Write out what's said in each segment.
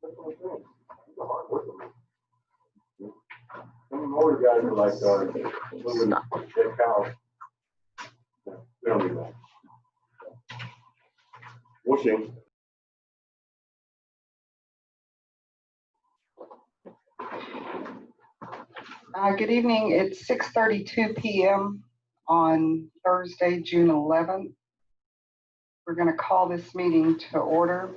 That's what I'm saying. It's a hard worker, man. Some of the older guys are like, moving dead cows. We don't do that. We'll see. Good evening. It's 6:32 p.m. on Thursday, June 11th. We're going to call this meeting to order.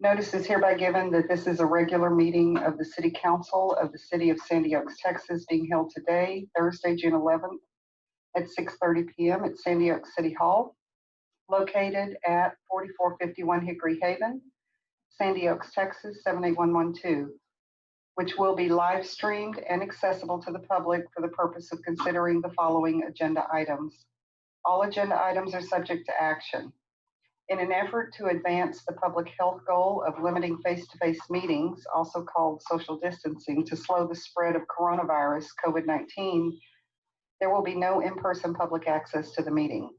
Notice is hereby given that this is a regular meeting of the City Council of the City of Sandy Oaks, Texas, being held today, Thursday, June 11th at 6:30 p.m. at Sandy Oaks City Hall, located at 4451 Hickory Haven, Sandy Oaks, Texas, 78112. Which will be live streamed and accessible to the public for the purpose of considering the following agenda items. All agenda items are subject to action. In an effort to advance the public health goal of limiting face-to-face meetings, also called social distancing, to slow the spread of coronavirus COVID-19, there will be no in-person public access to the meeting.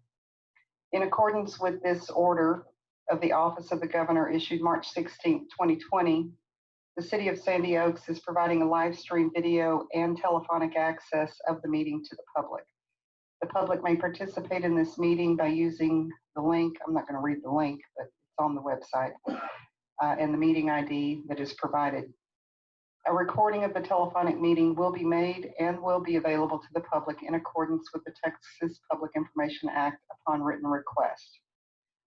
In accordance with this order of the Office of the Governor issued March 16, 2020, the City of Sandy Oaks is providing a live stream video and telephonic access of the meeting to the public. The public may participate in this meeting by using the link. I'm not going to read the link, but it's on the website, and the meeting ID that is provided. A recording of the telephonic meeting will be made and will be available to the public in accordance with the Texas Public Information Act upon written request.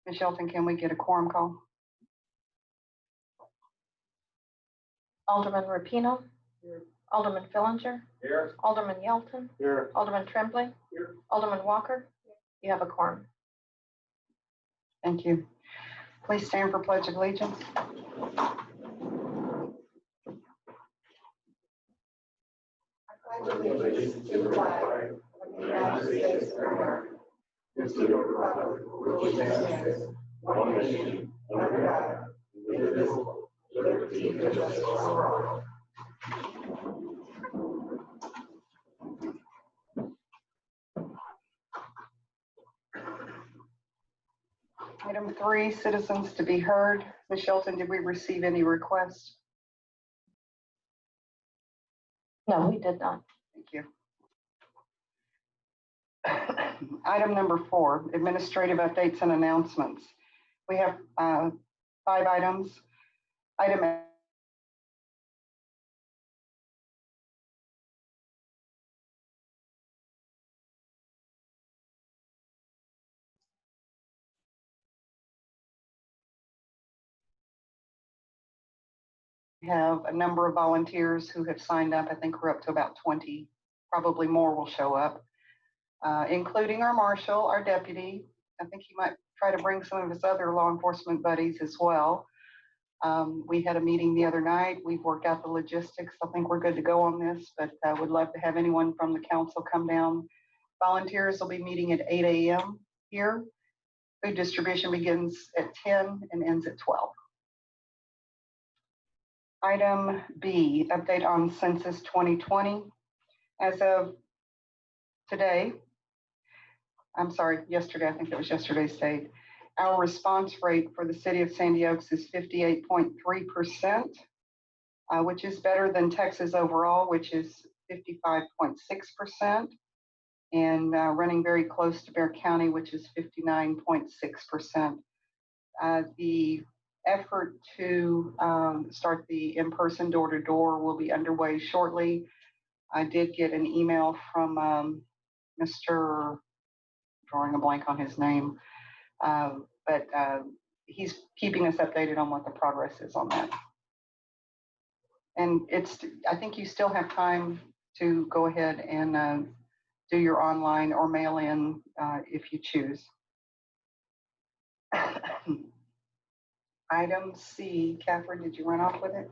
Ms. Shelton, can we get a quorum call? Alderman Rapino. Here. Alderman Fillinger. Here. Alderman Yelton. Here. Alderman Tremblay. Here. Alderman Walker. You have a quorum. Thank you. Please stand for Pledge of Allegiance. I pledge allegiance to the flag of the United States of America, and to the republic for which it stands, one nation, under God, indivisible, with liberty and justice for all. Item 3, citizens to be heard. Ms. Shelton, did we receive any requests? No, we did not. Thank you. Item number 4, administrative updates and announcements. We have 5 items. Item A, we have a number of volunteers who have signed up. I think we're up to about 20, probably more will show up, including our marshal, our deputy. I think he might try to bring some of his other law enforcement buddies as well. We had a meeting the other night. We've worked out the logistics. I think we're good to go on this, but I would love to have anyone from the council come down. Volunteers will be meeting at 8 a.m. here. Food distribution begins at 10 and ends at 12. Item B, update on Census 2020. As of today, yesterday, I think it was yesterday's date, our response rate for the city of Sandy Oaks is 58.3%, which is better than Texas overall, which is 55.6%, and running very close to Bexar County, which is 59.6%. The effort to start the in-person door-to-door will be underway shortly. I did get an email from Mr. drawing a blank on his name, but he's keeping us updated on what the progress is on that. And I think you still have time to go ahead and do your online or mail in if you choose. Item C, Catherine, did you run off with it?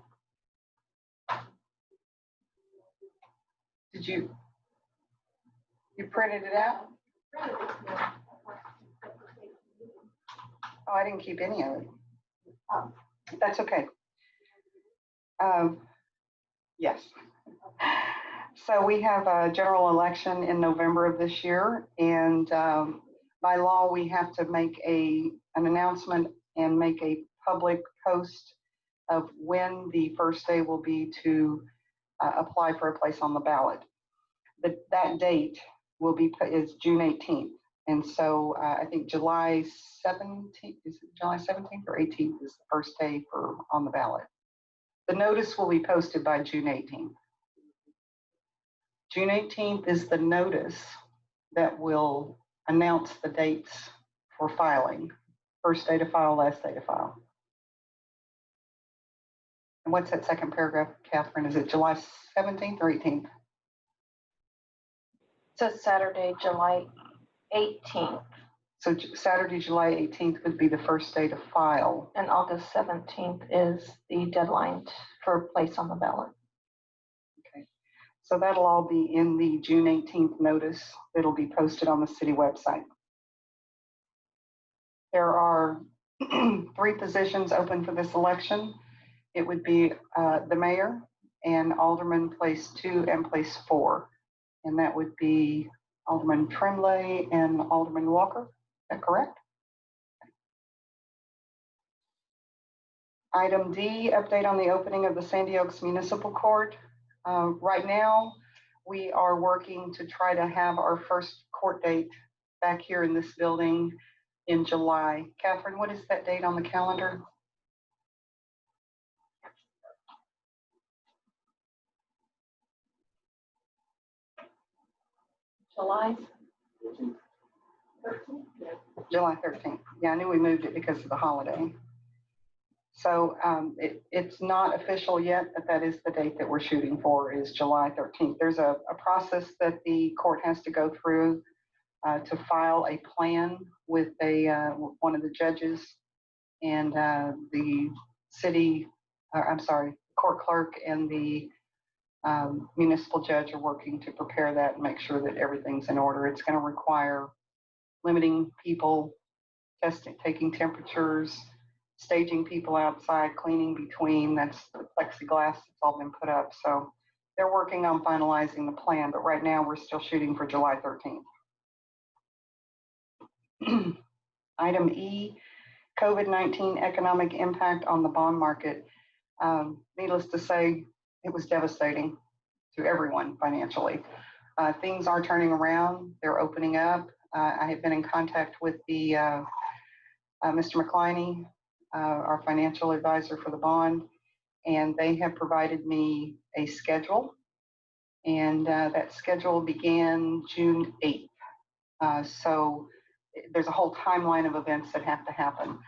Did you printed it out? Oh, I didn't keep any of it. Oh, that's okay. Yes. So we have a general election in November of this year, and by law, we have to make an announcement and make a public post of when the first day will be to apply for a place on the ballot. That date will be is June 18th. And so I think July 17th, is it July 17th or 18th is the first day on the ballot. The notice will be posted by June 18th. June 18th is the notice that will announce the dates for filing. First day to file, last day to file. And what's that second paragraph, Catherine? Is it July 17th or 18th? It says Saturday, July 18th, So Saturday, July 18th would be the first day to file. and August 17th is the deadline for a place on the ballot. Okay. So that'll all be in the June 18th notice. It'll be posted on the city website. There are 3 positions open for this election. It would be the mayor and alderman place 2 and place 4. And that would be Alderman Tremblay and Alderman Walker. Is that correct? Item D, update on the opening of the Sandy Oaks Municipal Court. Right now, we are working to try to have our first court date back here in this building in July. Catherine, what is that date on the calendar? July? July 13th. Yeah, I knew we moved it because of the holiday. So it's not official yet, but that is the date that we're shooting for, is July 13th. There's a process that the court has to go through to file a plan with one of the judges, and the court clerk and the municipal judge are working to prepare that and make sure that everything's in order. It's going to require limiting people, testing, taking temperatures, staging people outside, cleaning between. That's the plexiglass that's all been put up. So they're working on finalizing the plan, but right now we're still shooting for July 13th. Item E, COVID-19 economic impact on the bond market. Needless to say, it was devastating to everyone financially. Things are turning around. They're opening up. I have been in contact with the Mr. McCliney, our financial advisor for the bond, and they have provided me a schedule. And that schedule began June 8th. So there's a whole timeline of events that have to happen.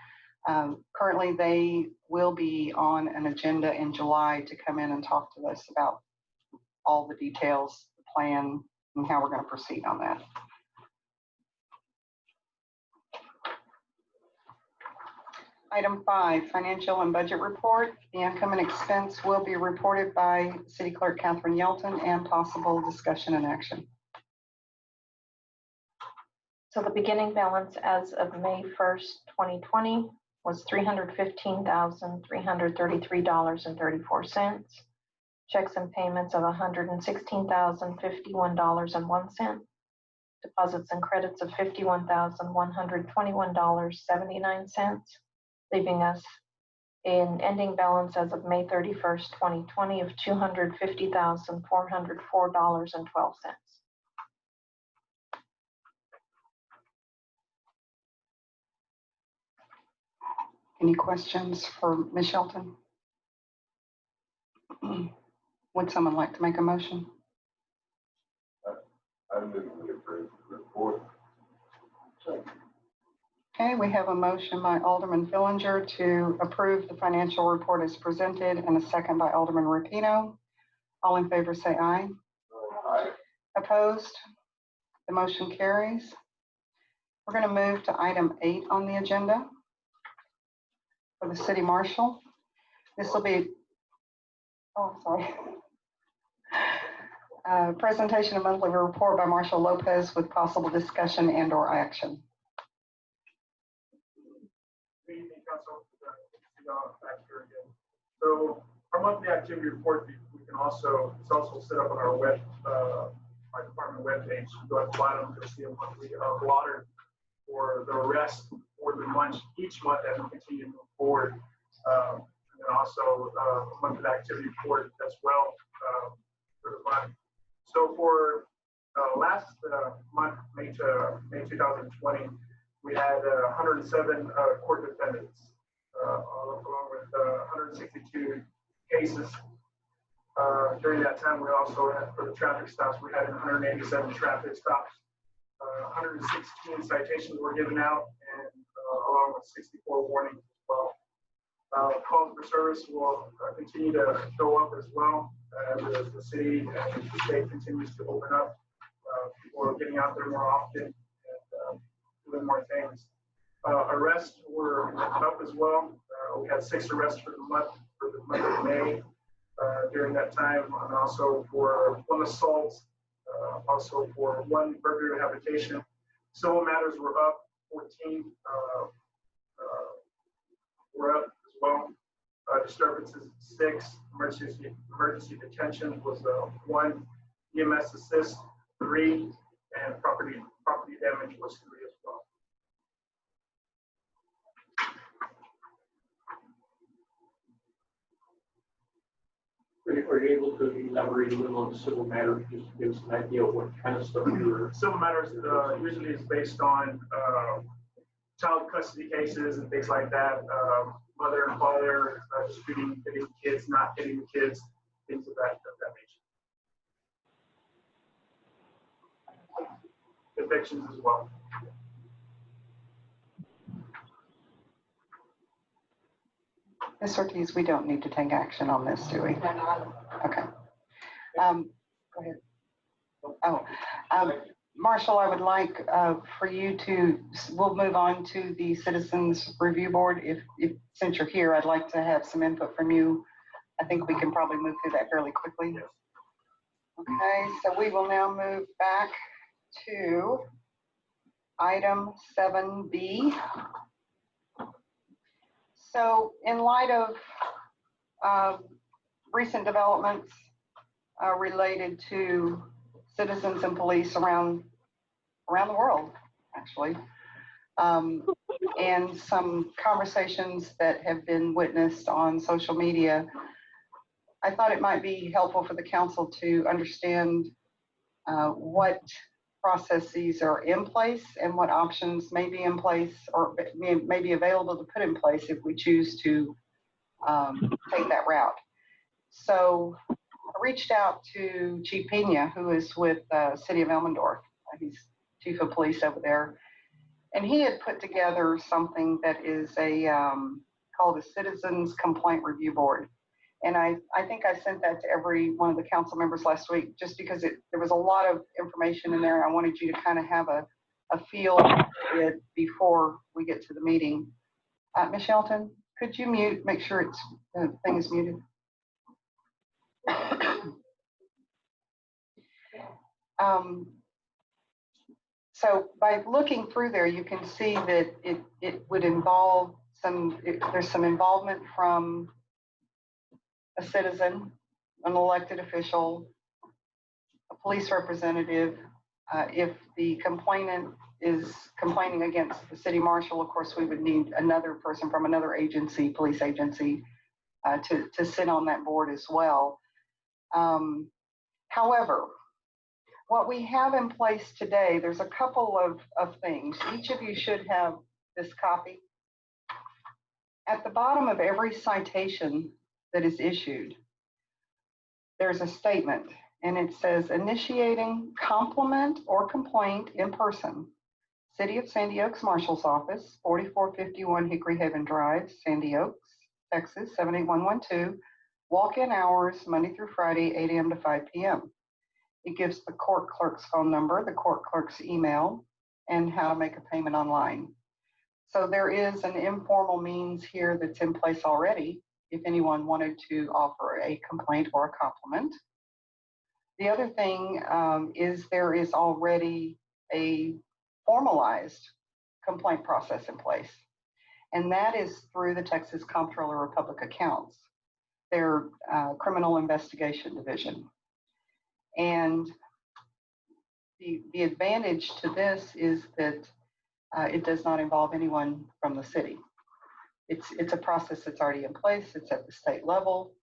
Currently, they will be on an agenda in July to come in and talk to us about all the details, the plan, and how we're going to proceed on that. Item 5, financial and budget report. The income and expense will be reported by City Clerk Catherine Yelton, and possible discussion and action. So the beginning balance as of May 1st, 2020 was $315,333.34. Checks and payments of $116,051.01. Deposits and credits of $51,121.79, leaving us an ending balance as of May 31st, 2020 of $250,404.12. Any questions for Ms. Shelton? Would someone like to make a motion? I move we approve the report. Okay, we have a motion by Alderman Fillinger to approve the financial report as presented, and a second by Alderman Rapino. All in favor say aye. Aye. Opposed? The motion carries. We're going to move to item 8 on the agenda for the city marshal. This will be, presentation of monthly report by Marshal Lopez with possible discussion and or action. Good evening, Council. Back here again. So our monthly activity report, it's also set up on our our department webpage. You go at the bottom, you'll see a monthly blotter for the rest for the month each month as we continue to move forward. And and also a monthly activity report as well for the month. So for last month, May 2020, we had 107 court defendants, along with 162 cases. During that time, we also had, for the traffic stops, we had 187 traffic stops. 116 citations were given out, and along with 64 warnings as well. Calls for service will continue to go up as well as the city and the state continues to open up. People are getting out there more often and doing more things. Arrests were up as well. We had 6 arrests for the month of May during that time, and also for 1 assault, also for 1 burglary habitation. Civil matters were up 14. Were up as well. Disturbances 6. Emergency detention was 1. EMS assist 3, and property damage was 3 as well. Are you able to elaborate a little on the civil matter, just to give us an idea of what kind of stuff you were? Civil matters usually is based on child custody cases and things like that. Mother and father disputing, getting kids, not getting the kids, things of that nature. Evictions as well. Ms. Ortiz, we don't need to take action on this, do we? Okay. Go ahead. Marshall, I would like for you to, we'll move on to the Citizens Review Board. If since you're here, I'd like to have some input from you. I think we can probably move through that fairly quickly. Okay, so we will now move back to item 7B. So in light of recent developments related to citizens and police around the world, actually, and some conversations that have been witnessed on social media, I thought it might be helpful for the council to understand what processes are in place and what options may be in place or may be available to put in place if we choose to take that route. So I reached out to Chief Pena, who is with the City of Elmendorf. He's Chief of Police over there. And he had put together something that is called a Citizens Complaint Review Board. And I think I sent that to every one of the council members last week, just because there was a lot of information in there. I wanted you to kind of have a feel of it before we get to the meeting. Ms. Shelton, could you mute, make sure the thing is muted? So by looking through there, you can see that it would involve there's some involvement from a citizen, an elected official, a police representative. If the complainant is complaining against the city marshal, of course, we would need another person from another agency, police agency, to sit on that board as well. However, what we have in place today, there's a couple of things. Each of you should have this copy. At the bottom of every citation that is issued, there's a statement, and it says, initiating compliment or complaint in person, City of Sandy Oaks Marshal's Office, 4451 Hickory Haven Drive, Sandy Oaks, Texas, 78112, walk-in hours, Monday through Friday, 8 a.m. to 5 p.m. It gives the court clerk's phone number, the court clerk's email, and how to make a payment online. So there is an informal means here that's in place already if anyone wanted to offer a complaint or a compliment. The other thing is there is already a formalized complaint process in place, and that is through the Texas Comptroller of Public Accounts, their criminal investigation division. And the advantage to this is that it does not involve anyone from the city. it's a process that's already in place. It's at the state level.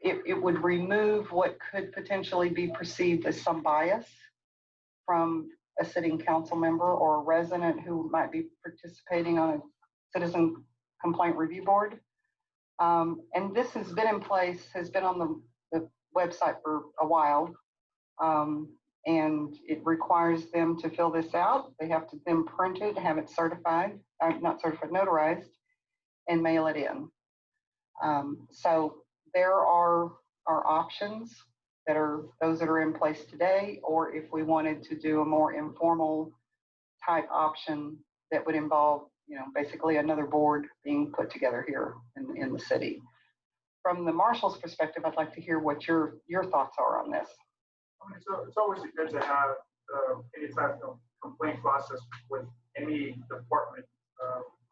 It would remove what could potentially be perceived as some bias from a sitting council member or a resident who might be participating on a citizen complaint review board. And this has been in place, has been on the website for a while. And it requires them to fill this out. They have to then print it, have it certified, not certified, notarized, and mail it in. So there are options that are those that are in place today, or if we wanted to do a more informal type option that would involve, basically another board being put together here in the city. From the marshal's perspective, I'd like to hear what your thoughts are on this. I mean, so it's always good to have any type of complaint process with any department.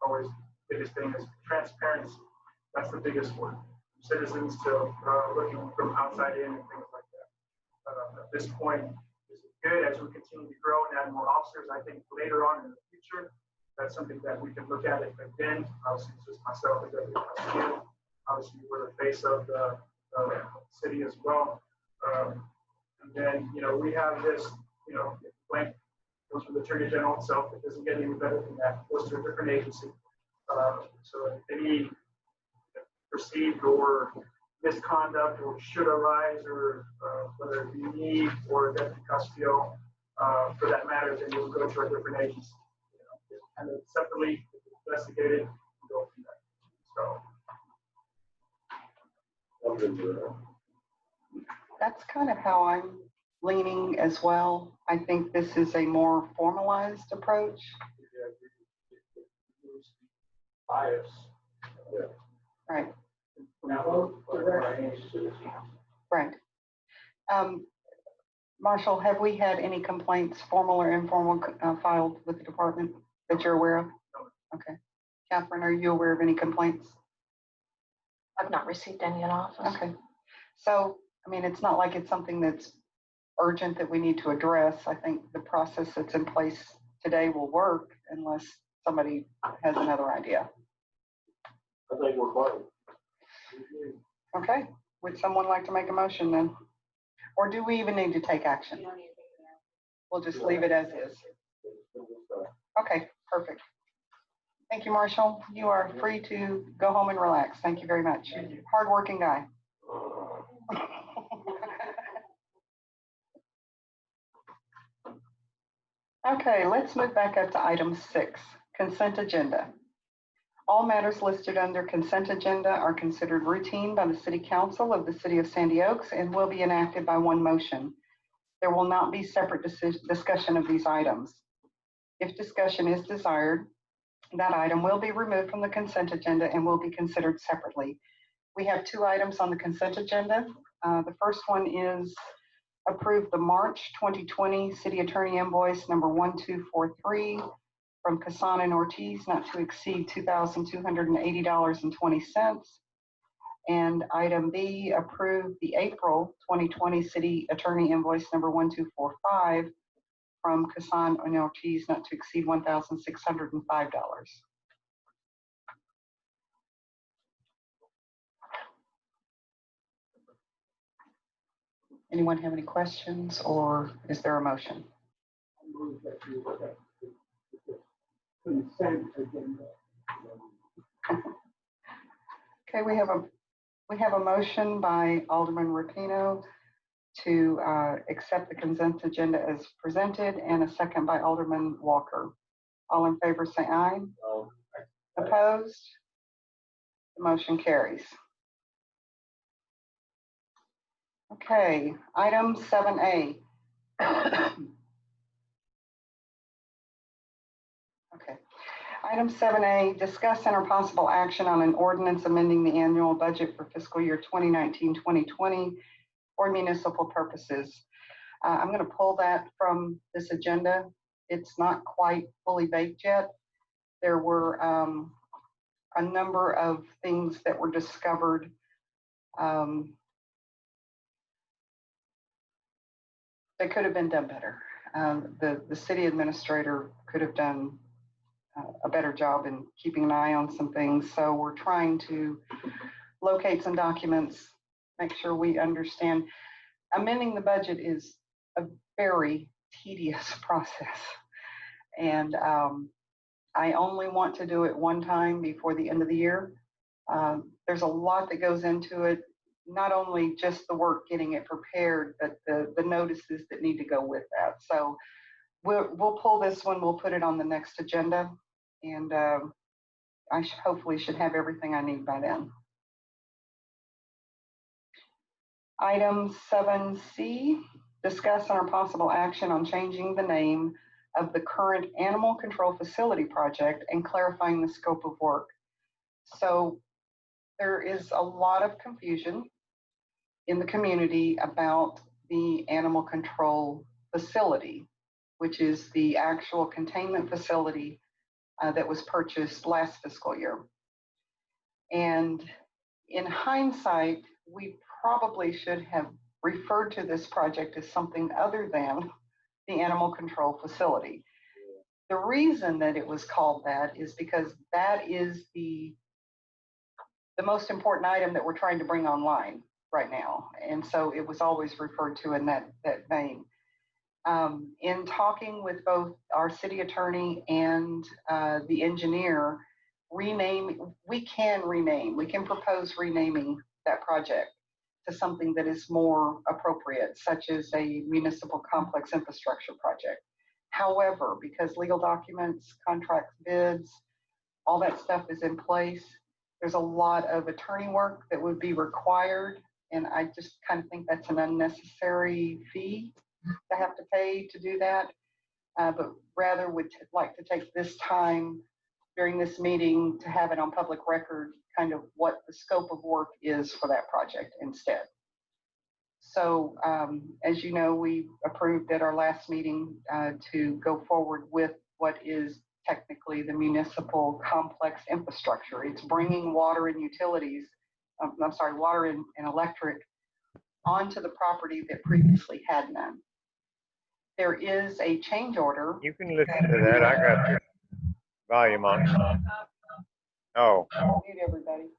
Always biggest thing is transparency. That's the biggest one. Citizens to looking from outside in and things like that. At this point, this is good as we continue to grow and add more officers. I think later on in the future, that's something that we can look at it again. Obviously, it's just myself and Deputy Castillo. Obviously, we're the face of the city as well. And then, we have this, complaint goes from the Attorney General itself. It doesn't get any better than that. It goes to a different agency. So if any perceived or misconduct or should arise, or whether it be me or Deputy Castillo, for that matter, then we'll go to a different agency. And then separately investigated and go from there. So. That's kind of how I'm leaning as well. I think this is a more formalized approach. Bias. Yeah. Right. Now, Right. Marshall, have we had any complaints, formal or informal, filed with the department that you're aware of? Okay. Catherine, are you aware of any complaints? I've not received any in office. Okay. So, I mean, it's not like it's something that's urgent that we need to address. I think the process that's in place today will work unless somebody has another idea. I think we're fine. Okay. Would someone like to make a motion then? Or do we even need to take action? We'll just leave it as is. Okay, perfect. Thank you, Marshall. You are free to go home and relax. Thank you very much. Hardworking guy. Okay, let's move back up to item 6, consent agenda. All matters listed under consent agenda are considered routine by the City Council of the City of Sandy Oaks and will be enacted by one motion. There will not be separate discussion of these items. If discussion is desired, that item will be removed from the consent agenda and will be considered separately. We have 2 items on the consent agenda. The first one is approve the March 2020 City Attorney Invoice number 1243 from Casan and Ortiz, not to exceed $2,280.20. And item B, approve the April 2020 City Attorney Invoice number 1245 from Casan and Ortiz, not to exceed $1,605. Anyone have any questions, or is there a motion? Consent agenda. Okay, we have a motion by Alderman Rapino to accept the consent agenda as presented, and a second by Alderman Walker. All in favor say aye. Opposed? The motion carries. Okay, item 7A. Okay. Item 7A, discuss and or possible action on an ordinance amending the annual budget for fiscal year 2019-2020 for municipal purposes. I'm going to pull that from this agenda. It's not quite fully baked yet. There were a number of things that were discovered that could have been done better. The city administrator could have done a better job in keeping an eye on some things. So we're trying to locate some documents, make sure we understand. Amending the budget is a very tedious process. And I only want to do it one time before the end of the year. There's a lot that goes into it, not only just the work getting it prepared, but the notices that need to go with that. So we'll pull this one, we'll put it on the next agenda, and I hopefully should have everything I need by then. Item 7C, discuss our possible action on changing the name of the current animal control facility project and clarifying the scope of work. So there is a lot of confusion in the community about the animal control facility, which is the actual containment facility that was purchased last fiscal year. And in hindsight, we probably should have referred to this project as something other than the animal control facility. The reason that it was called that is because that is the most important item that we're trying to bring online right now. And so it was always referred to in that vein. In talking with both our city attorney and the engineer, we can propose renaming that project to something that is more appropriate, such as a municipal complex infrastructure project. However, because legal documents, contract bids, all that stuff is in place, there's a lot of attorney work that would be required. And I just kind of think that's an unnecessary fee to have to pay to do that. But rather would like to take this time during this meeting to have it on public record, kind of what the scope of work is for that project instead. So as you know, we approved at our last meeting to go forward with what is technically the municipal complex infrastructure. It's bringing water and utilities, water and electric onto the property that previously had none. There is a change order. You can listen to that. I got your volume on. Oh. Mute everybody.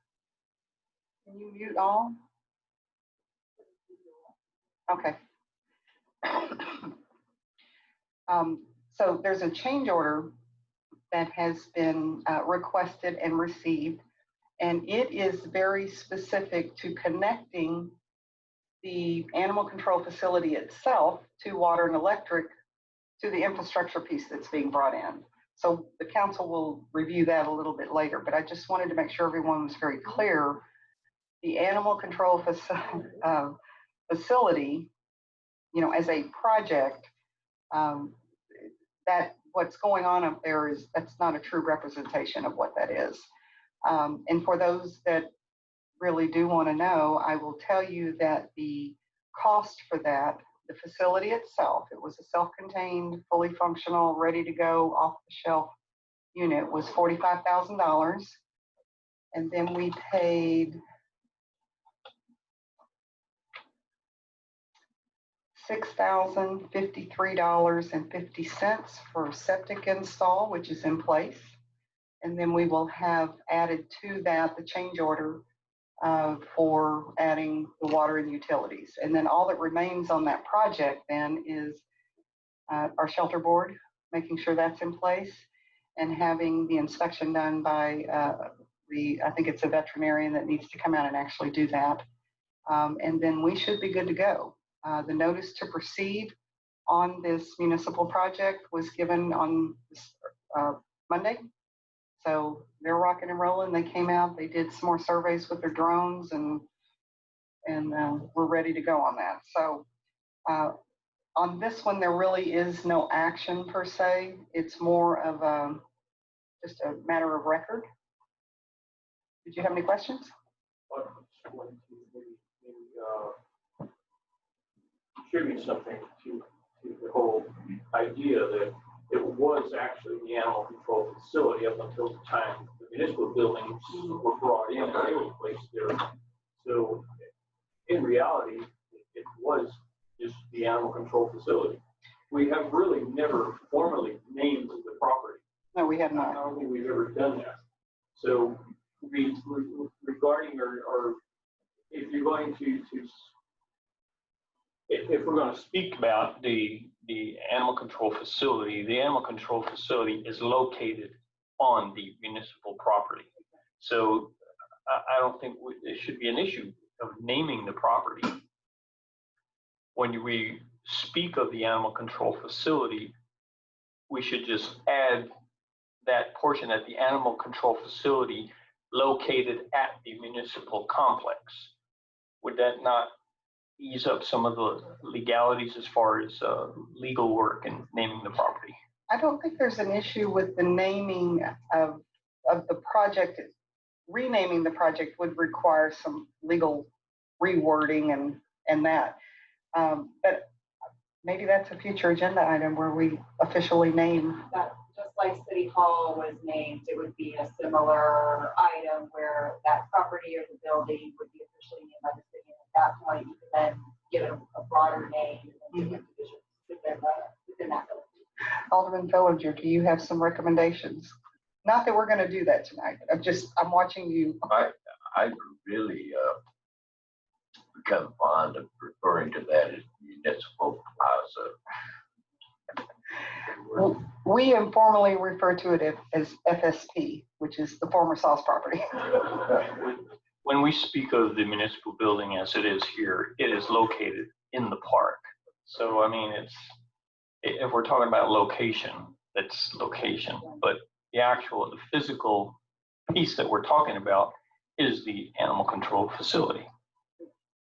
Can you mute all? Okay. So there's a change order that has been requested and received, and it is very specific to connecting the animal control facility itself to water and electric to the infrastructure piece that's being brought in. So the council will review that a little bit later, but I just wanted to make sure everyone was very clear. The animal control facility, you know, as a project, that what's going on up there that's not a true representation of what that is. And for those that really do want to know, I will tell you that the cost for that, the facility itself, it was a self-contained, fully functional, ready to go, off-the-shelf unit, was $45,000. And then we paid $6,053.50 for septic install, which is in place. And then we will have added to that the change order for adding the water and utilities. And then all that remains on that project then is our shelter board, making sure that's in place, and having the inspection done by I think it's a veterinarian that needs to come out and actually do that. And then we should be good to go. The notice to proceed on this municipal project was given on Monday. So they're rocking and rolling. They came out, they did some more surveys with their drones, and we're ready to go on that. So on this one, there really is no action per se. It's more of just a matter of record. Did you have any questions? Contribute something to the whole idea that it was actually the animal control facility up until the time the municipal buildings were brought in and they were placed there. So in reality, it was just the animal control facility. We have really never formally named the property. No, we have I not. don't think we've ever done that. So regarding or if you're going to if we're going to speak about the animal control facility, the animal control facility is located on the municipal property. So I don't think there should be an issue of naming the property. When we speak of the animal control facility, we should just add that portion at the animal control facility located at the municipal complex. Would that not ease up some of the legalities as far as legal work and naming the property? I don't think there's an issue with the naming of the project. Renaming the project would require some legal rewording and that. But maybe that's a future agenda item where we officially name. That, just like City Hall was named, it would be a similar item where that property or the building would be officially named by the city. And at that point, you could then give it a broader name and different divisions within that building. Alderman Fellinger, do you have some recommendations? Not that we're going to do that tonight. I'm watching you. I really become fond of referring to that as municipal plaza. We informally refer to it as FSP, which is the former Sauce property. When we speak of the municipal building as it is here, it is located in the park. So, I mean, if we're talking about location, that's location, but the physical piece that we're talking about is the animal control facility.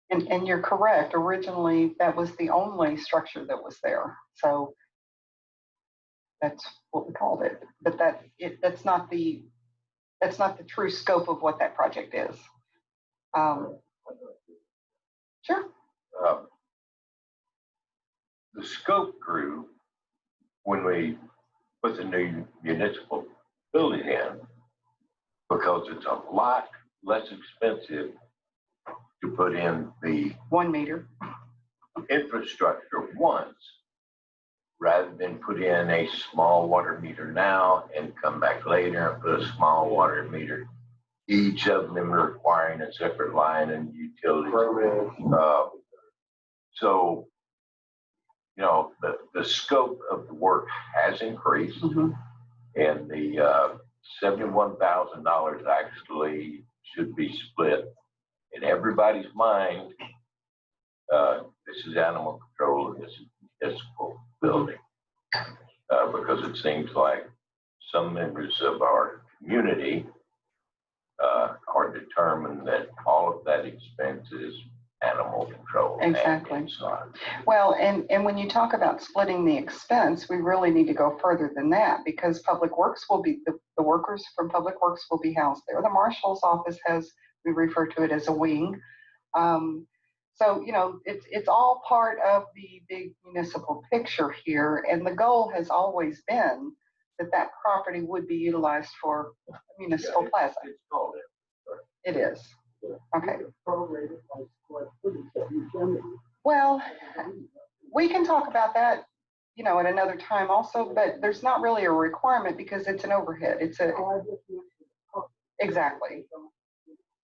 And you're correct. Originally, that was the only structure that was there. So that's what we called it. But that's not the true scope of what that project is. Sure. The scope grew when we put the new municipal building in because it's a lot less expensive to put in the 1 meter. infrastructure once rather than put in a small water meter now and come back later and put a small water meter, each of them requiring a separate line and utility. So, you know, the scope of the work has increased, and the $71,000 actually should be split in everybody's mind. This is animal control and this is municipal building, because it seems like some members of our community are determined that all of that expense is animal control. Exactly. Well, and when you talk about splitting the expense, we really need to go further than that, because Public Works will be, the workers from Public Works will be housed there. The Marshal's office has, we refer to it as a wing. So, you know, it's all part of the big municipal picture here. And the goal has always been that property would be utilized for a municipal plaza. It's called it. It is. Okay. Well, we can talk about that, you know, at another time also, but there's not really a requirement because it's an overhead. Exactly.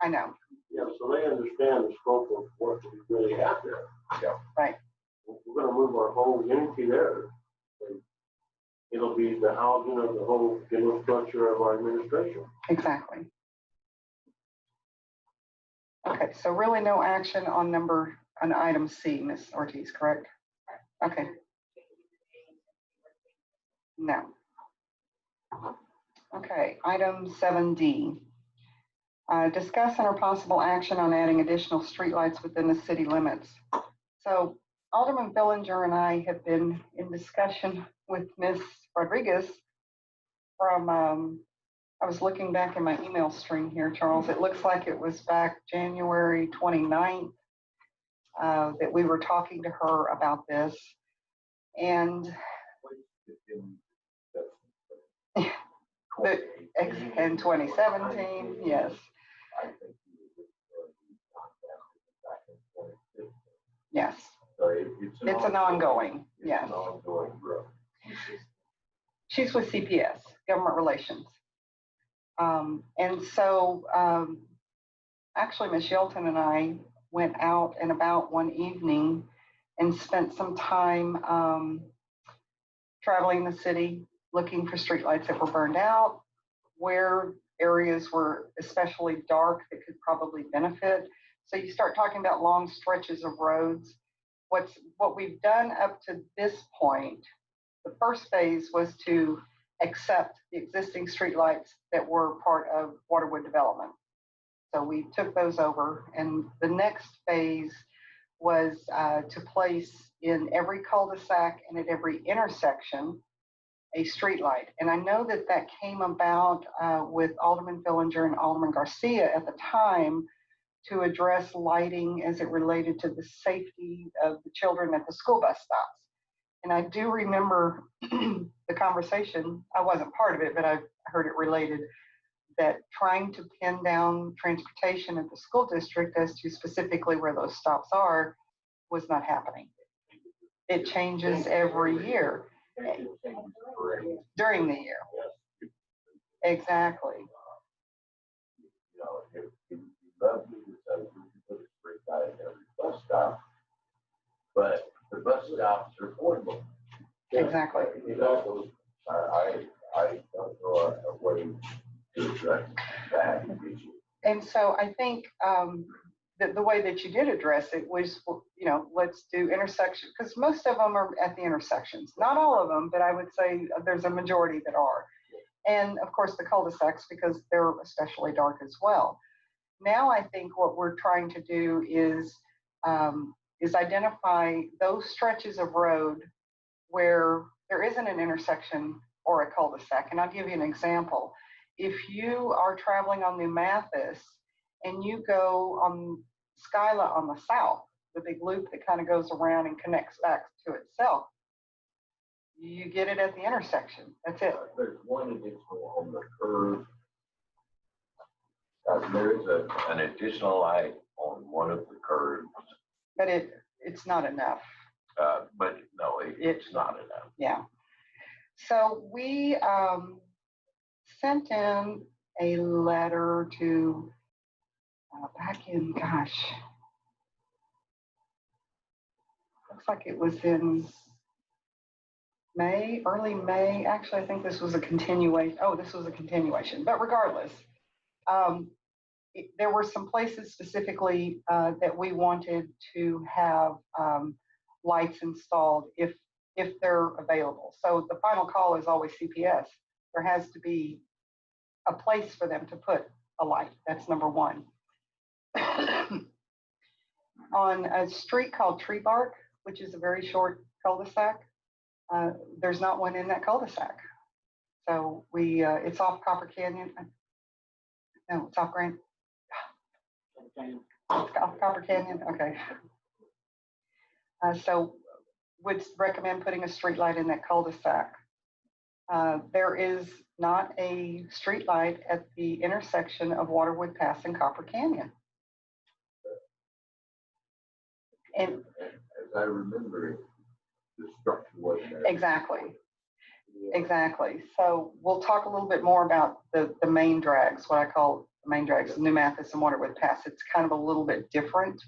I know. Yeah, so they understand the scope of what we really have there. Yeah. Right. We're gonna move our whole unity there. And it'll be the housing of the whole general structure of our administration. Exactly. Okay, so really no action on item C, Ms. Ortiz, correct? Okay. No. Okay, item 7D. Discuss and or possible action on adding additional streetlights within the city limits. So Alderman Bellinger and I have been in discussion with Ms. Rodriguez from, I was looking back in my email string here, Charles. It looks like it was back January 29th that we were talking to her about this. And in 2017, yes. Yes. It's an ongoing, yes. Ongoing growth. She's with CPS. government relations. And so actually, Ms. Shelton and I went out and about one evening and spent some time traveling the city, looking for streetlights that were burned out, where areas were especially dark that could probably benefit. So you start talking about long stretches of roads. What we've done up to this point, the first phase was to accept the existing streetlights that were part of Waterwood development. So we took those over, and the next phase was to place in every cul-de-sac and at every intersection a streetlight. And I know that that came about with Alderman Fillinger and Alderman Garcia at the time to address lighting as it related to the safety of the children at the school bus stops. And I do remember the conversation. I wasn't part of it, but I heard it related that trying to pin down transportation at the school district as to specifically where those stops are was not happening. It changes every year during the year. Exactly. You know, if you love me to say we can put a street light at every bus stop, but the bus stops are affordable. Exactly. I don't know a way to address that issue. And so I think that the way that you did address it was, you know, let's do intersections, because most of them are at the intersections. Not all of them, but I would say there's a majority that are. And of course the cul-de-sacs, because they're especially dark as well. Now I think what we're trying to do is identify those stretches of road where there isn't an intersection or a cul-de-sac. And I'll give you an example. If you are traveling on New Mathis and you go on Skyla on the south, the big loop that kind of goes around and connects back to itself, you get it at the intersection. That's it. There's one additional on the curve. There is an additional light on one of the curves. But it's not enough. But no, it's not enough. Yeah. So we sent in a letter to back in, gosh, looks like it was in May, early May. Actually, I think this was a continuation. Oh, this was a continuation. But regardless, there were some places specifically that we wanted to have lights installed if they're available. So the final call is always CPS. There has to be a place for them to put a light. That's number one. On a street called Tree Bark, which is a very short cul-de-sac, there's not one in that cul-de-sac. So it's off Copper Canyon. No, it's off Grant. Off Copper Canyon, okay. So would recommend putting a street light in that cul-de-sac. There is not a street light at the intersection of Waterwood Pass and Copper Canyon. And As I remember it, the structure wasn't there. Exactly. So we'll talk a little bit more about the main drags, what I call the main drags, New Mathis and Waterwood Pass. It's kind of a little bit different.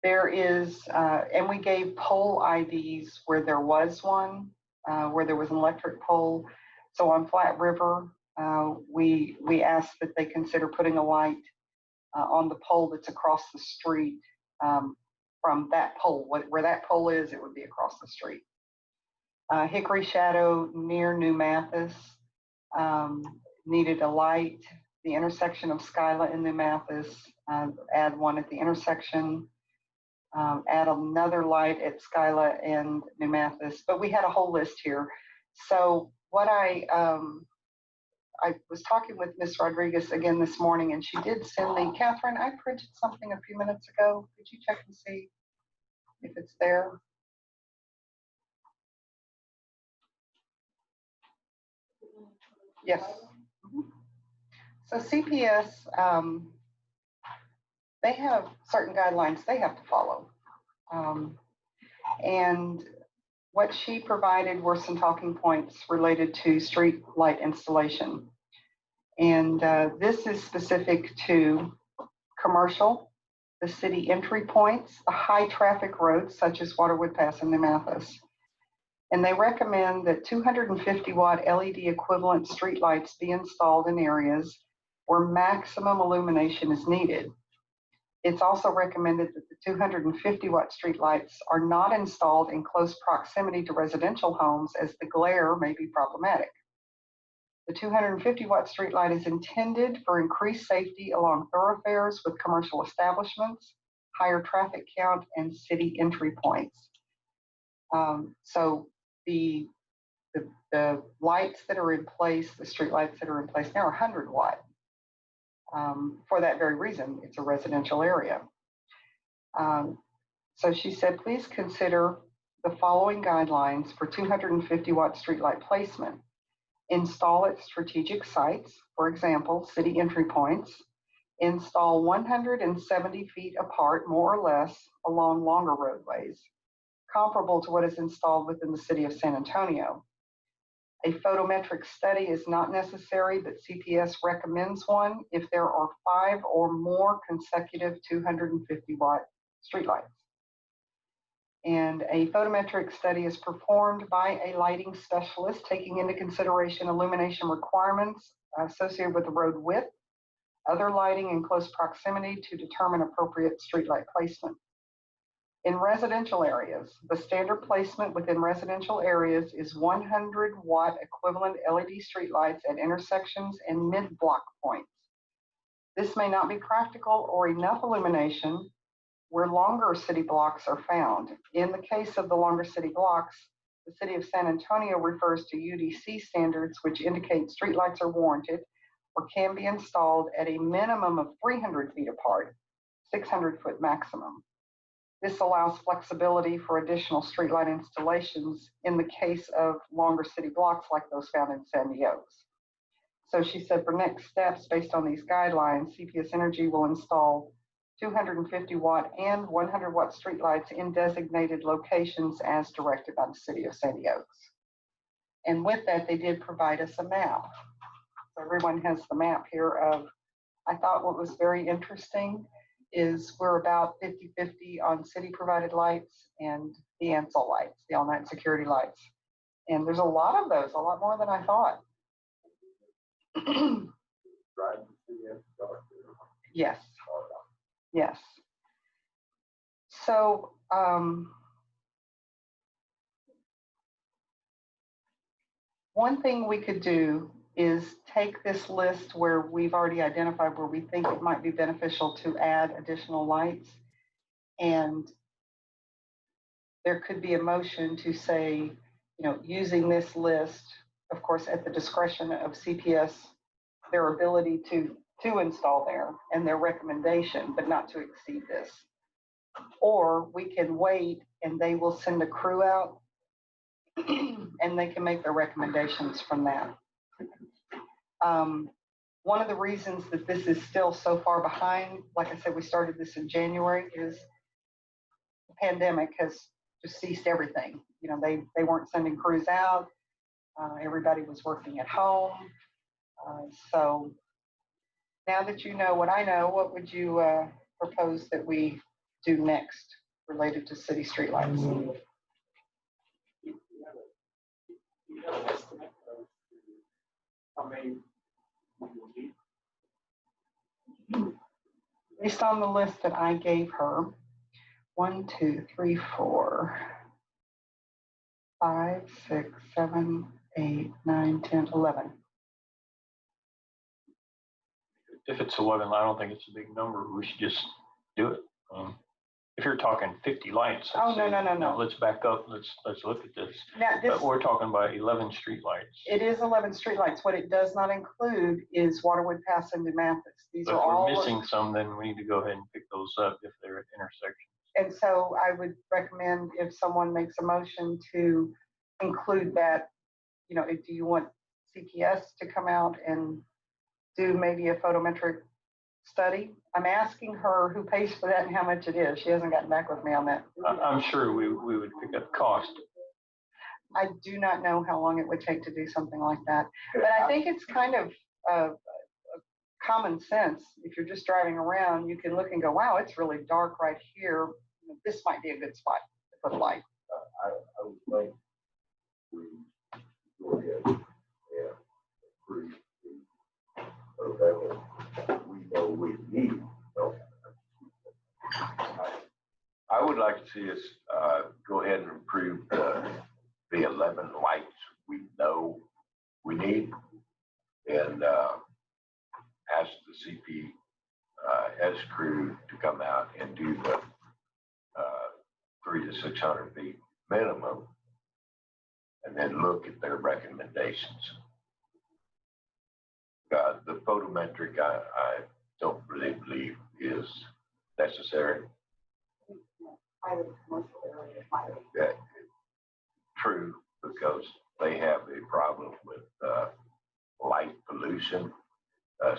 There is, and we gave pole IDs where there was one, where there was an electric pole. So on Flat River, we asked that they consider putting a light on the pole that's across the street from that pole. Where that pole is, it would be across the street. Hickory Shadow near New Mathis needed a light. The intersection of Skyla and New Mathis, add one at the intersection. Add another light at Skyla and New Mathis, but we had a whole list here. So what I was talking with Ms. Rodriguez again this morning, and she did send me, Catherine, I printed something a few minutes ago. Could you check and see if it's there? Yes. So CPS, they have certain guidelines they have to follow. And what she provided were some talking points related to street light installation. And this is specific to commercial, the city entry points, the high traffic roads such as Waterwood Pass and New Mathis. And they recommend that 250 watt LED equivalent streetlights be installed in areas where maximum illumination is needed. It's also recommended that the 250 watt streetlights are not installed in close proximity to residential homes as the glare may be problematic. The 250 watt streetlight is intended for increased safety along thoroughfares with commercial establishments, higher traffic count, and city entry points. So the lights that are in place, the street lights that are in place now are 100 watt. For that very reason, it's a residential area. So she said, please consider the following guidelines for 250 watt streetlight placement. Install at strategic sites, for example, city entry points. Install 170 feet apart, more or less, along longer roadways, comparable to what is installed within the city of San Antonio. A photometric study is not necessary, but CPS recommends one if there are 5 or more consecutive 250 watt streetlights. And a photometric study is performed by a lighting specialist taking into consideration illumination requirements associated with the road width, other lighting in close proximity to determine appropriate streetlight placement. In residential areas, the standard placement within residential areas is 100 watt equivalent LED streetlights at intersections and mid-block points. This may not be practical or enough illumination where longer city blocks are found. In the case of the longer city blocks, the city of San Antonio refers to UDC standards, which indicate streetlights are warranted or can be installed at a minimum of 300 feet apart, 600 foot maximum. This allows flexibility for additional streetlight installations in the case of longer city blocks like those found in Sandy Oaks. So she said for next steps based on these guidelines, CPS Energy will install 250 watt and 100 watt streetlights in designated locations as directed by the city of Sandy Oaks. And with that, they did provide us a map. So everyone has the map here of, I thought what was very interesting is we're about 50-50 on city provided lights and the ANSEL lights, the all night security lights. And there's a lot of those, a lot more than I thought. Yes. Yes. So, one thing we could do is take this list where we've already identified where we think it might be beneficial to add additional lights. And there could be a motion to say, you know, using this list, of course, at the discretion of CPS, their ability to install there and their recommendation, but not to exceed this. Or we can wait and they will send a crew out and they can make their recommendations from that. One of the reasons that this is still so far behind, like I said, we started this in January, is the pandemic has just ceased everything. You know, they weren't sending crews out. Everybody was working at home. So now that you know what I know, what would you propose that we do next related to city streetlights? How many we will need? Based on the list that I gave her, 1, 2, 3, 4, 5, 6, 7, 8, 9, 10, 11. If it's 11, I don't think it's a big number. We should just do it. If you're talking 50 lights. Oh, no. Let's back up. Let's look at this. Now, this, We're talking about 11 street lights. it is 11 streetlights. What it does not include is Waterwood Pass and New Mathis. These If are all we're missing some, then we need to go ahead and pick those up if they're at intersections. And so I would recommend if someone makes a motion to include that, you know, do you want CPS to come out and do maybe a photometric study? I'm asking her who pays for that and how much it is. She hasn't gotten back with me on that. I'm sure we would pick up cost. I do not know how long it would take to do something like that. But I think it's kind of common sense. If you're just driving around, you can look and go, wow, it's really dark right here. This might be a good spot to put a light. I would think we go ahead and approve the, we know we need. So, I would like to see us go ahead and approve the 11 lights we know we need and ask the CPS crew to come out and do the 300 to 600 feet minimum and then look at their recommendations. The photometric, I don't really believe is necessary. Yeah, true, because they have a problem with light pollution.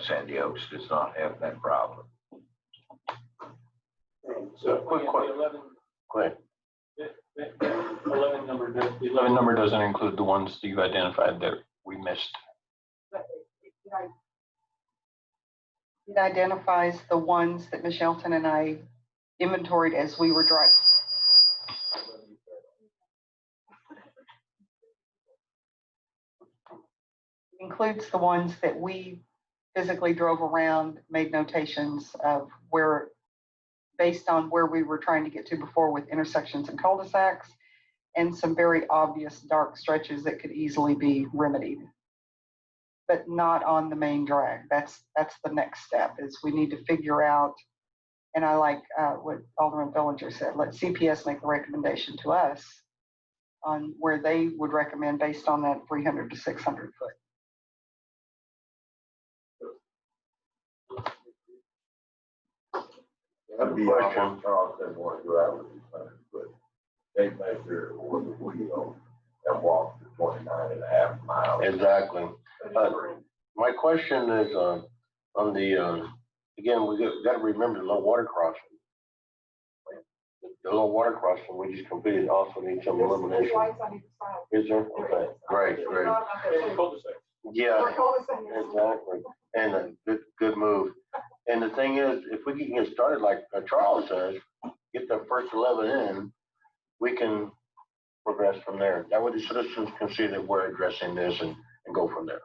Sandy Oaks does not have that problem. So Quick the question. 11, Go ahead. the 11 number doesn't include the ones that you identified that we missed. It identifies the ones that Ms. Shelton and I inventoried as we were driving. It includes the ones that we physically drove around, made notations of where, based on where we were trying to get to before with intersections and cul-de-sacs, and some very obvious dark stretches that could easily be remedied, but not on the main drag. That's the next step, is we need to figure out, and I like what Alderman Bellinger said, let CPS make the recommendation to us on where they would recommend based on that 300 to 600 foot. That'd be awesome. Charles didn't want to go out with his son, but they measure with the wheel and walk the 29.5 miles. Exactly. My question is on the, again, we got to remember the low water crossing. The low water crossing we just completed also needs some elimination. Is there? Okay, great. Yeah, exactly. And good move. And the thing is, if we can get started like Charles says, get the first 11 in, we can progress from there. That way the citizens can see that we're addressing this and go from there.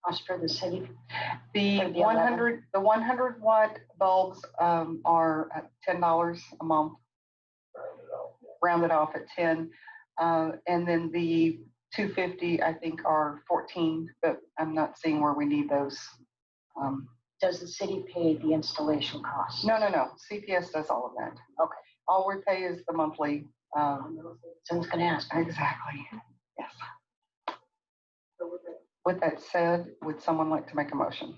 Cost for the city? The For the 100 watt bulbs are at $10 a month, rounded off at 10. And then the 250, I think, are 14, but I'm not seeing where we need those. Does the city pay the installation costs? No. CPS does all of that. Okay. All we pay is the monthly. Someone's gonna ask. Exactly. Yes. With that said, would someone like to make a motion?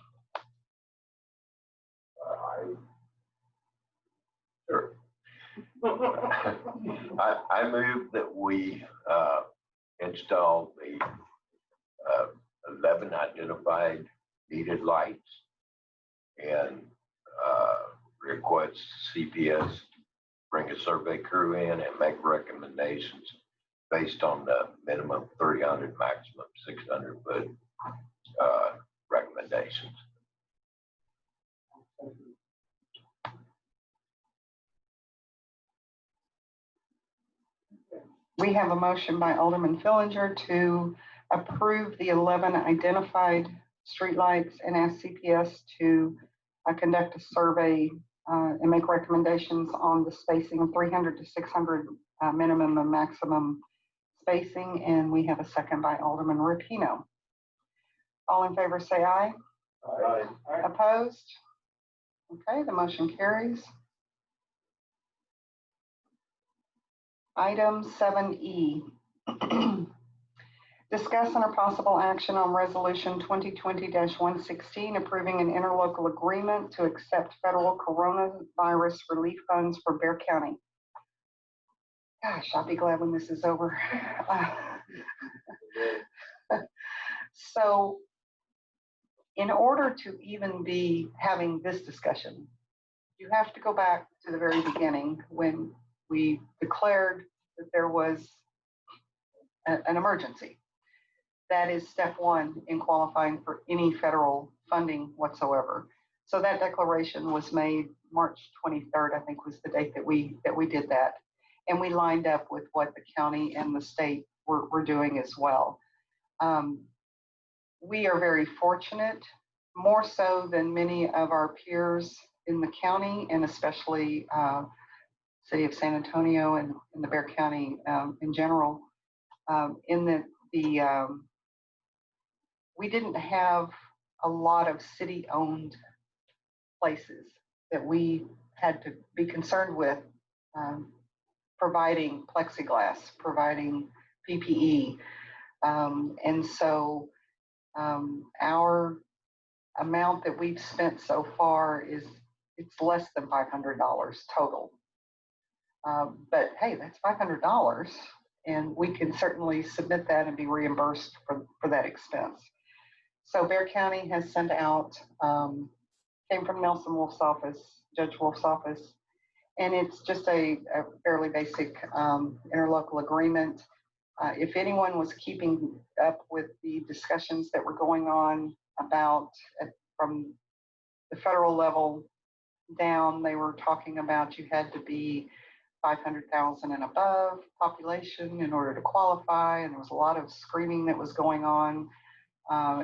Sure. I move that we install the 11 identified needed lights and request CPS bring a survey crew in and make recommendations based on the minimum 300, maximum 600 foot recommendations. We have a motion by Alderman Fillinger to approve the 11 identified streetlights and ask CPS to conduct a survey and make recommendations on the spacing of 300 to 600 minimum and maximum spacing. And we have a second by Alderman Rapino. All in favor say aye. Aye. Opposed? Okay, the motion carries. Item 7E. Discuss and a possible action on resolution 2020-116 approving an interlocal agreement to accept federal coronavirus relief funds for Bexar County. Gosh, I'll be glad when this is over. So in order to even be having this discussion, you have to go back to the very beginning when we declared that there was an emergency. That is step one in qualifying for any federal funding whatsoever. So that declaration was made March 23rd, I think was the date that we did that. And we lined up with what the county and the state were doing as well. We are very fortunate, more so than many of our peers in the county, and especially city of San Antonio and the Bexar County in general, in that we didn't have a lot of city-owned places that we had to be concerned with providing plexiglass, providing PPE. And so our amount that we've spent so far it's less than $500 total. But hey, that's $500, and we can certainly submit that and be reimbursed for that expense. So Bexar County has sent out, came from Nelson Wolf's office, Judge Wolf's office, and it's just a fairly basic interlocal agreement. If anyone was keeping up with the discussions that were going on about from the federal level down, they were talking about you had to be 500,000 and above population in order to qualify, and there was a lot of screaming that was going on,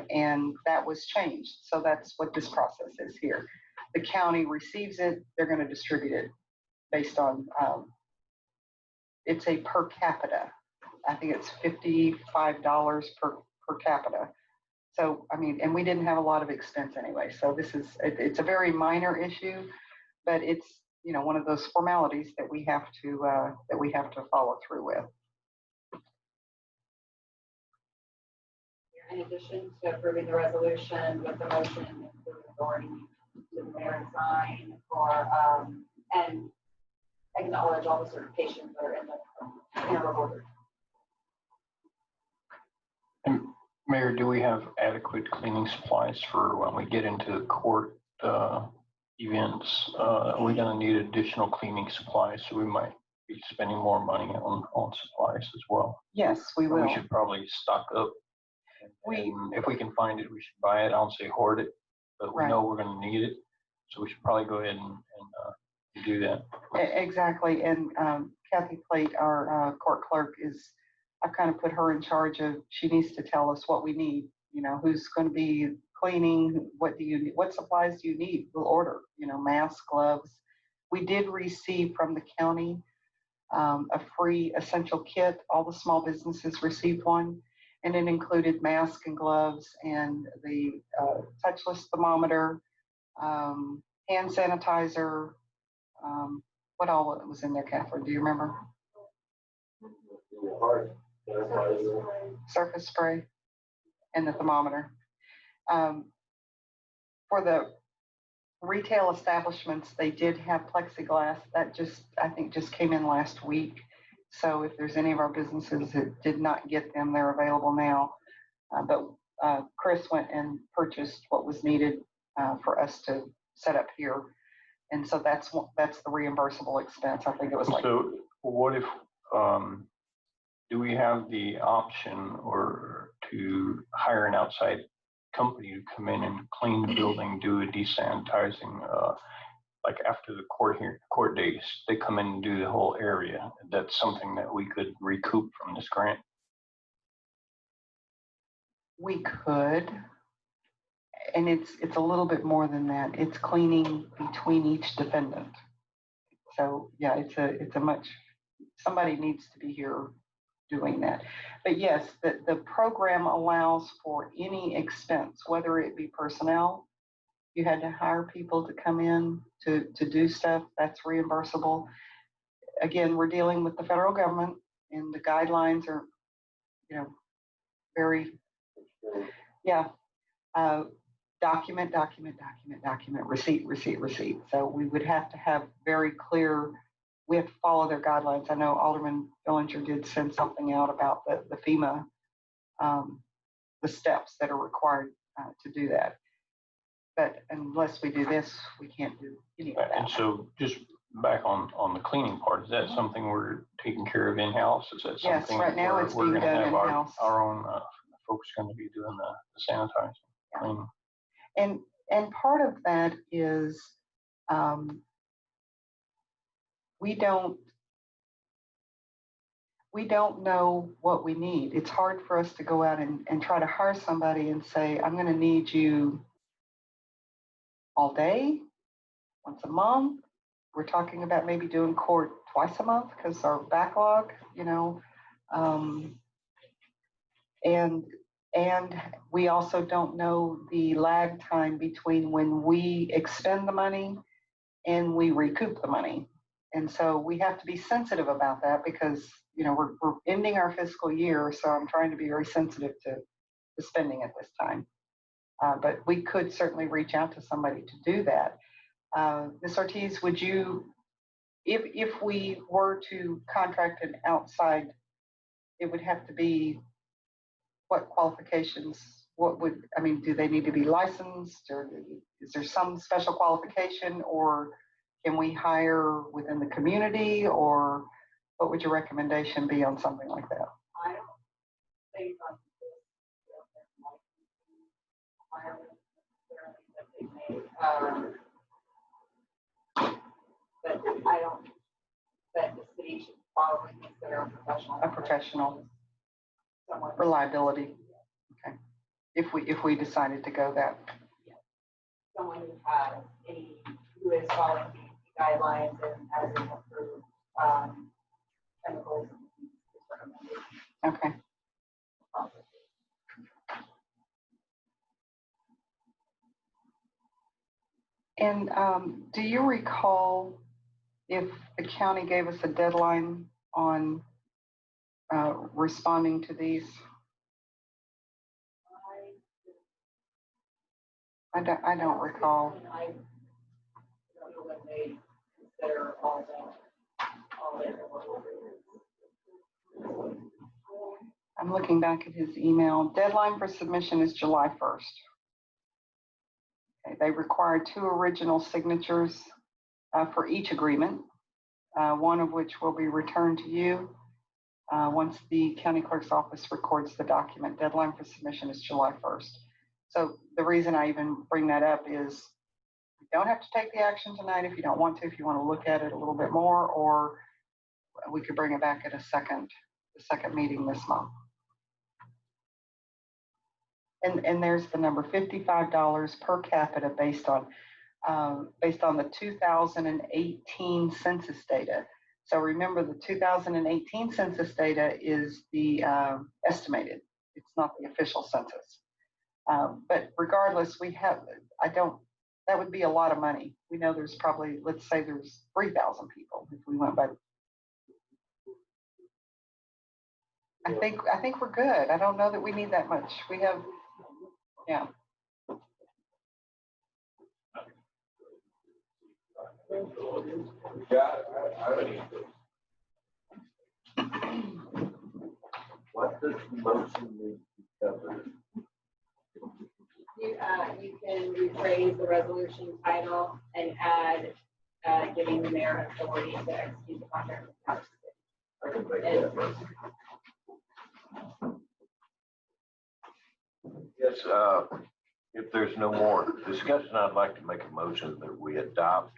and that was changed. So that's what this process is here. The county receives it, they're going to distribute it based on, it's a per capita. I think it's $55 per capita. So, I mean, and we didn't have a lot of expense anyway. So this is, it's a very minor issue, but it's, you know, one of those formalities that we have to follow through with. In addition to approving the resolution with the motion, including authority to the mayor and sign for, and acknowledge all the certifications that are in the order. And Mayor, do we have adequate cleaning supplies for when we get into court events? Are we going to need additional cleaning supplies? So we might be spending more money on supplies as well. Yes, we will. We should probably stock up. And if we can find it, we should buy it. I don't say hoard it, but we know we're going to need it. So we should probably go ahead and do that. Exactly. And Kathy Plate, our court clerk, I've kind of put her in charge of, she needs to tell us what we need, you know, who's going to be cleaning, what supplies do you need? We'll order, you know, masks, gloves. We did receive from the county a free essential kit. All the small businesses received one, and it included masks and gloves and the touchless thermometer, hand sanitizer. What all was in there, Catherine? Do you remember? Surface spray and the thermometer. For the retail establishments, they did have plexiglass. That I think just came in last week. So if there's any of our businesses that did not get them, they're available now. But Chris went and purchased what was needed for us to set up here. And so that's the reimbursable expense. I think it was like. So what if, do we have the option or to hire an outside company to come in and clean the building, do a desanitizing, like after the court days, they come in and do the whole area? That's something that we could recoup from this grant. We could, and it's a little bit more than that. It's cleaning between each defendant. So yeah, it's a much, somebody needs to be here doing that. But yes, the program allows for any expense, whether it be personnel, you had to hire people to come in to do stuff, that's reimbursable. Again, we're dealing with the federal government, and the guidelines are, you know, very, yeah, document, receipt. So we would have to have very clear, we have to follow their guidelines. I know Alderman Billinger did send something out about the FEMA, the steps that are required to do that. But unless we do this, we can't do any of that. And so just back on the cleaning part, is that something we're taking care of in-house? Is that Yes, something? right now we're- it's we're being gonna done have in-house. Our own, folks going to be doing the sanitizing, cleaning. And part of that is, we don't know what we need. It's hard for us to go out and try to hire somebody and say, I'm going to need you all day, once a month. We're talking about maybe doing court twice a month because our backlog, and we also don't know the lag time between when we expend the money and we recoup the money. And so we have to be sensitive about that because, we're ending our fiscal year. So I'm trying to be very sensitive to the spending at this time. But we could certainly reach out to somebody to do that. Ms. Ortiz, would you, if we were to contract an outside, it would have to be what qualifications? Do they need to be licensed, or is there some special qualification, or can we hire within the community, or what would your recommendation be on something like that? I don't think on this but I don't, that the city should probably consider a professional. Someone. Reliability. Okay. If we decided to go that. Someone who is following the guidelines and has an approved chemicals. Okay. And do you recall if the county gave us a deadline on responding to these? I don't recall. I don't know when they consider all that. I'm looking back at his email. Deadline for submission is July 1st. Okay, they require 2 original signatures for each agreement, one of which will be returned to you once the county clerk's office records the document. Deadline for submission is July 1st. So the reason I even bring that up is you don't have to take the action tonight if you don't want to, if you want to look at it a little bit more, or we could bring it back at the second meeting this month. And there's the number, $55 per capita based on the 2018 census data. So remember, the 2018 census data is the estimated. It's not the official census. But regardless, that would be a lot of money. We know there's probably, let's say there's 3,000 people if we went by. I think we're good. I don't know that we need that much. We have, yeah. What does the motion need to cover? You can rephrase the resolution title and add giving the mayor authority to execute the contract with Council I can make that motion. Yes, if there's no more discussion, I'd like to make a motion that we adopt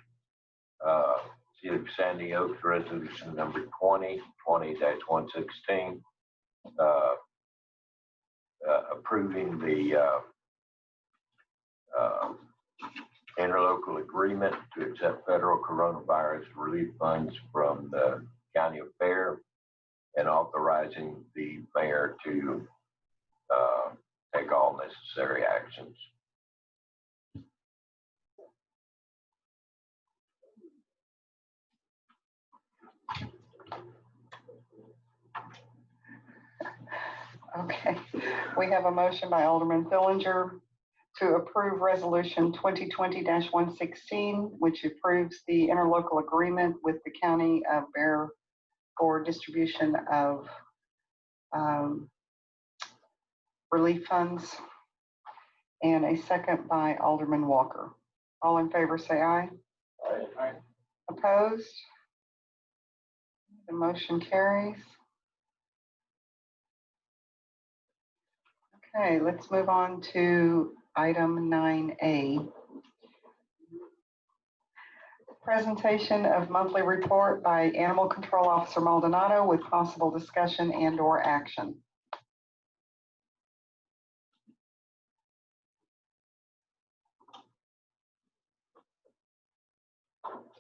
City of Sandy Oaks Resolution number 2020-116, approving the interlocal agreement to accept federal coronavirus relief funds from the county of Fair, and authorizing the mayor to take all necessary actions. Okay, we have a motion by Alderman Fillinger to approve resolution 2020-116, which approves the interlocal agreement with the county of Bear for distribution of relief funds, and a second by Alderman Walker. All in favor, say aye. Aye. Opposed? The motion carries. Okay, let's move on to item 9A. Presentation of monthly report by Animal Control Officer Maldonado with possible discussion and/or action.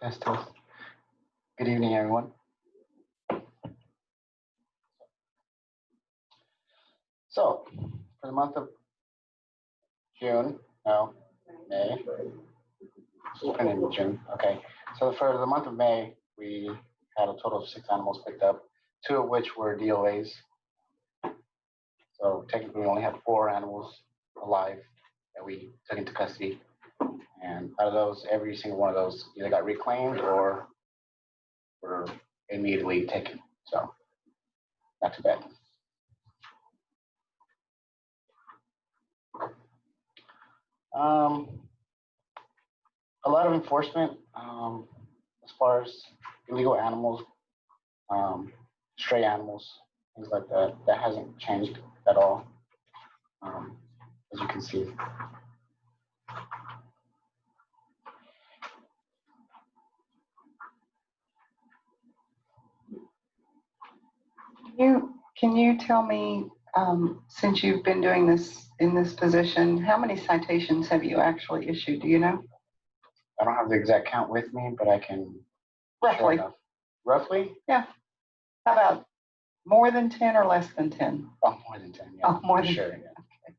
Test, test. Good evening, everyone. So, for the month of June, no, May. And in June, okay. So for the month of May, we had a total of 6 animals picked up, 2 of which were DOAs. So technically, we only have 4 animals alive that we took into custody. And out of those, every single one of those either got reclaimed or were immediately taken. So not too bad. A lot of enforcement as far as illegal animals, stray animals, things like that. That hasn't changed at all, as you can see. Can you tell me, since you've been doing this in this position, how many citations have you actually issued? Do you know? I don't have the exact count with me, but I can. Roughly. Sure roughly? Yeah. How about more than 10 or less than 10? Oh, more than 10. Yeah. Oh, more than sure. 10. Yeah. Okay.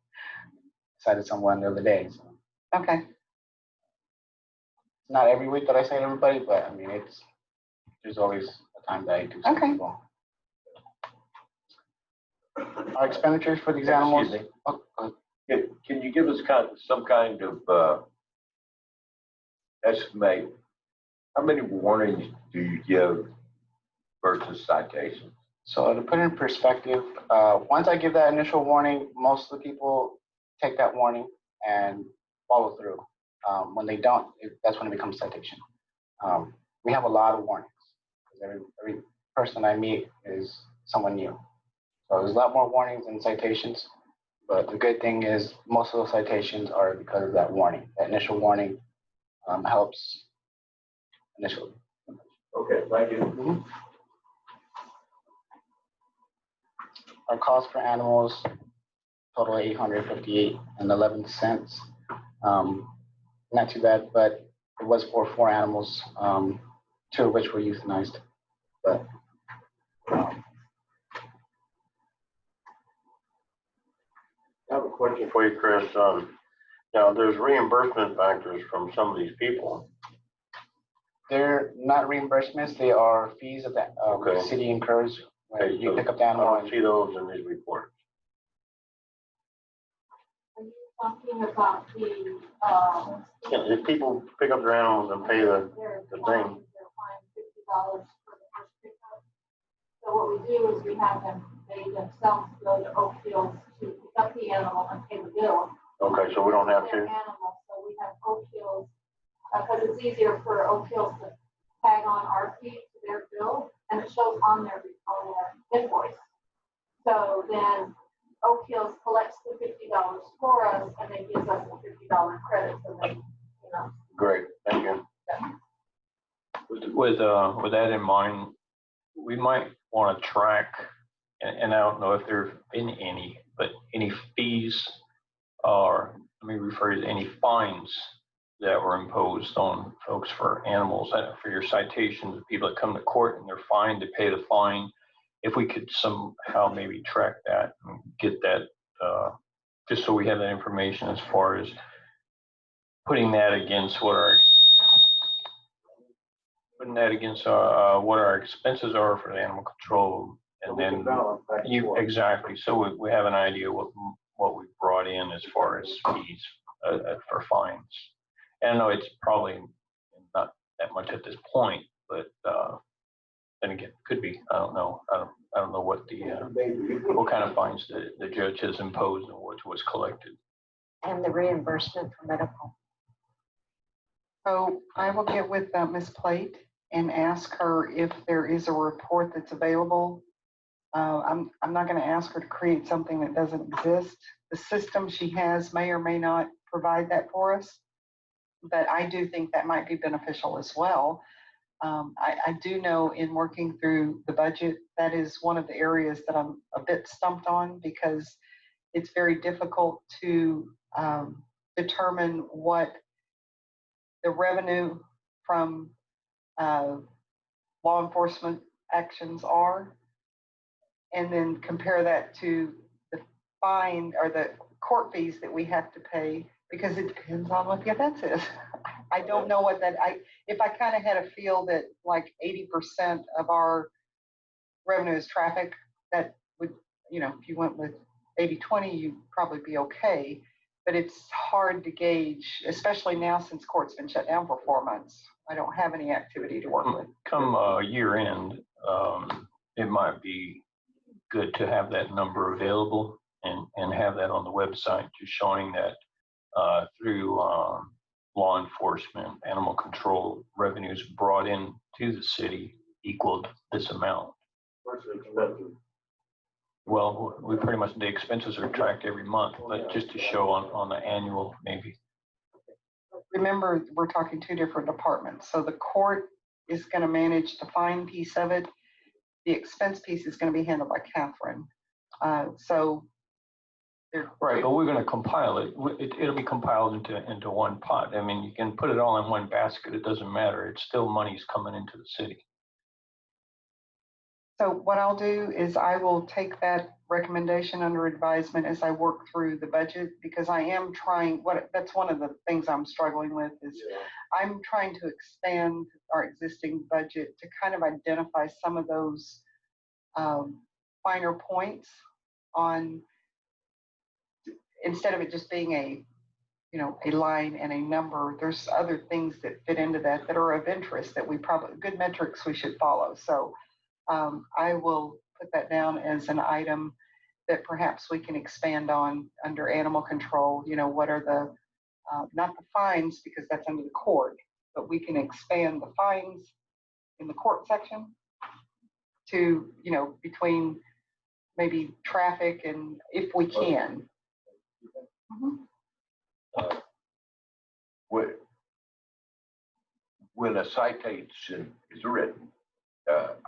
Cited someone the other day. So. Okay. Not every week that I cite everybody, but I mean, there's always a time that I do. Okay. People. Our expenditures for these animals. Oh, can you give us some kind of estimate? How many warnings do you give versus citations? So to put it in perspective, once I give that initial warning, most of the people take that warning and follow through. When they don't, that's when it becomes citation. We have a lot of warnings. Every person I meet is someone new. So there's a lot more warnings than citations. But the good thing is most of those citations are because of that warning. That initial warning helps initially. Okay, thank you. Mm-hmm. Our cost for animals total $858.11. Not too bad, but it was for 4 animals, 2 of which were euthanized. But I have a question for you, Chris. Now, there's reimbursement factors from some of these people. they're not reimbursements; they are fees that the city incurs when you pick up the animal. I don't see those in these reports. Are you talking about the, Yeah, if people pick up their animals and pay the thing. they're fined $50 for the first pickup. So what we do is we have them, they themselves go to Oak Hills to pick up the animal and pay the bill. Okay, so we don't have Their to? animal, so we have Oak Hills, because it's easier for Oak Hills to tag on our fee to their bill, and it shows on their invoice. So then Oak Hills collects the $50 for us, and then gives us the $50 credit, so then, you know. Great, thank you. With that in mind, we might want to track, and I don't know if there have been any, but any fees or, let me rephrase, any fines that were imposed on folks for animals, for your citations, people that come to court and they're fined, they pay the fine. If we could somehow maybe track that and get that, just so we have that information as far as putting that against what our expenses are for the animal control, and then exactly, so we have an idea what we brought in as far as fees for fines. And I know it's probably not that much at this point, but then again, could be. I don't know. I don't know what what kind of fines the judge has imposed and what was collected. And the reimbursement for medical. So I will get with Ms. Plate and ask her if there is a report that's available. I'm not going to ask her to create something that doesn't exist. The system she has may or may not provide that for us, but I do think that might be beneficial as well. I do know in working through the budget, that is one of the areas that I'm a bit stumped on, because it's very difficult to determine what the revenue from law enforcement actions are, and then compare that to the fine or the court fees that we have to pay, because it depends on what the offense is. I don't know what that, if I kind of had a feel that like 80% of our revenue is traffic, that would, if you went with 80-20, you'd probably be okay. But it's hard to gauge, especially now since court's been shut down for 4 months. I don't have any activity to work with. Come year end, it might be good to have that number available and have that on the website, just showing that through law enforcement, animal control revenues brought in to the city equaled this amount. Well, we pretty much, the expenses are tracked every month, but just to show on the annual maybe. Remember, we're talking two different departments. So the court is going to manage the fine piece of it. The expense piece is going to be handled by Catherine. Right, but we're going to compile it. It'll be compiled into one pot. I mean, you can put it all in one basket. It doesn't matter. It's still money's coming into the city. So what I'll do is I will take that recommendation under advisement as I work through the budget, because I am trying, that's one of the things I'm struggling with is I'm trying to expand our existing budget to kind of identify some of those finer points on, instead of it just being a line and a number, there's other things that fit into that are of interest that we probably, good metrics we should follow. So I will put that down as an item that perhaps we can expand on under animal control. What are the, not the fines, because that's under the court, but we can expand the fines in the court section to, between maybe traffic and if we can. When a citation is written,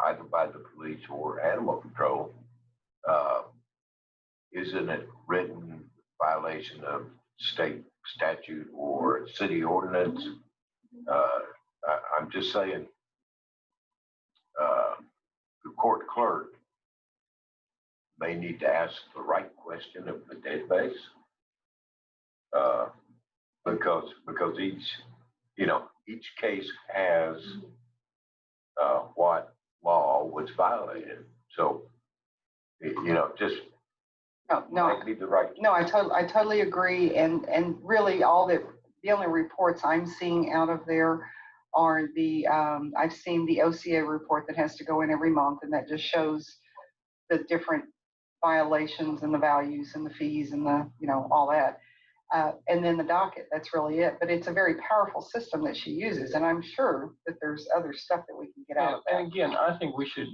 either by the police or animal control, isn't it written violation of state statute or city ordinance? I'm just saying, the court clerk may need to ask the right question of the database, because each case has what law was violated. So, just might be the right. No, I totally agree. And really the only reports I'm seeing out of there are I've seen the OCA report that has to go in every month, and that just shows the different violations and the values and the fees and the, all that. And then the docket, that's really it. But it's a very powerful system that she uses, and I'm sure that there's other stuff that we can get out of that. And again, I think we should,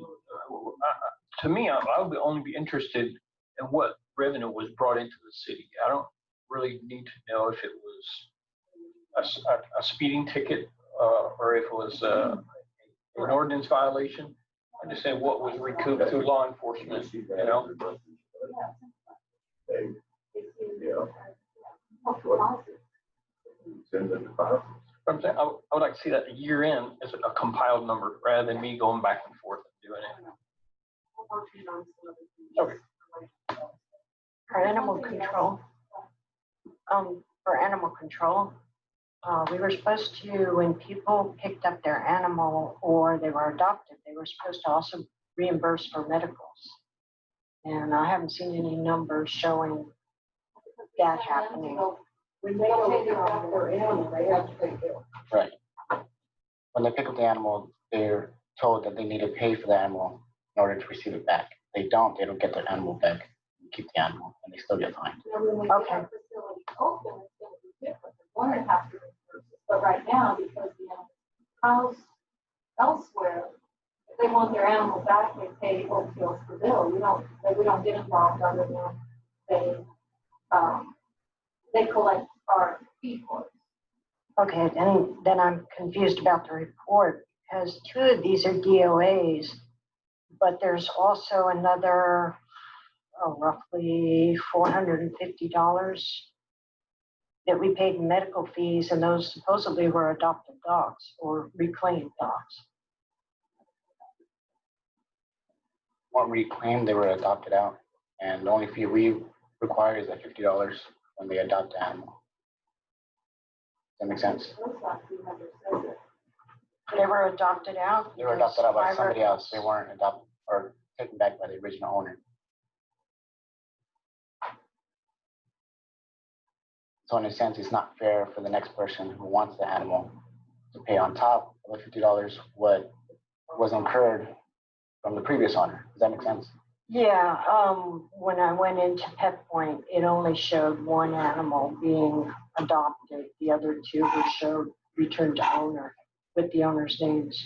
to me, I would only be interested in what revenue was brought into the city. I don't really need to know if it was a speeding ticket or if it was an ordinance violation. I just say what was recouped through law enforcement, I'm saying I would like to see that year in as a compiled number rather than me going back and forth and doing it. Okay. For animal control, we were supposed to, when people picked up their animal or they were adopted, they were supposed to also reimburse for medicals. And I haven't seen any numbers showing that happening. When they take off their animal, they have to pay bills. Right. When they pick up the animal, they're told that they need to pay for the animal in order to receive it back. They don't get their animal back, keep the animal, and they still get fined. Okay. Facility open, it's going to be different. They're going to have to reimburse it. But right now, because the house else want their animal back, they pay Oak Hills the bill. We don't get involved other than they collect our fee for it. Okay, then I'm confused about the report, because 2 of these are DOAs, but there's also another, roughly $450 that we paid in medical fees, and those supposedly were adopted dogs or reclaimed dogs. Weren't reclaimed, they were adopted out. And the only fee we require is that $50 when they adopt an animal. Does that make sense? Looks like we never said that. They were adopted out? They were adopted out by because somebody else. They weren't adopted or taken back by the original owner. So in a sense, it's not fair for the next person who wants the animal to pay on top of the $50 what was incurred from the previous owner. Does that make sense? Yeah, when I went into Pet Point, it only showed one animal being adopted. The other 2 were showed returned to owner with the owner's names.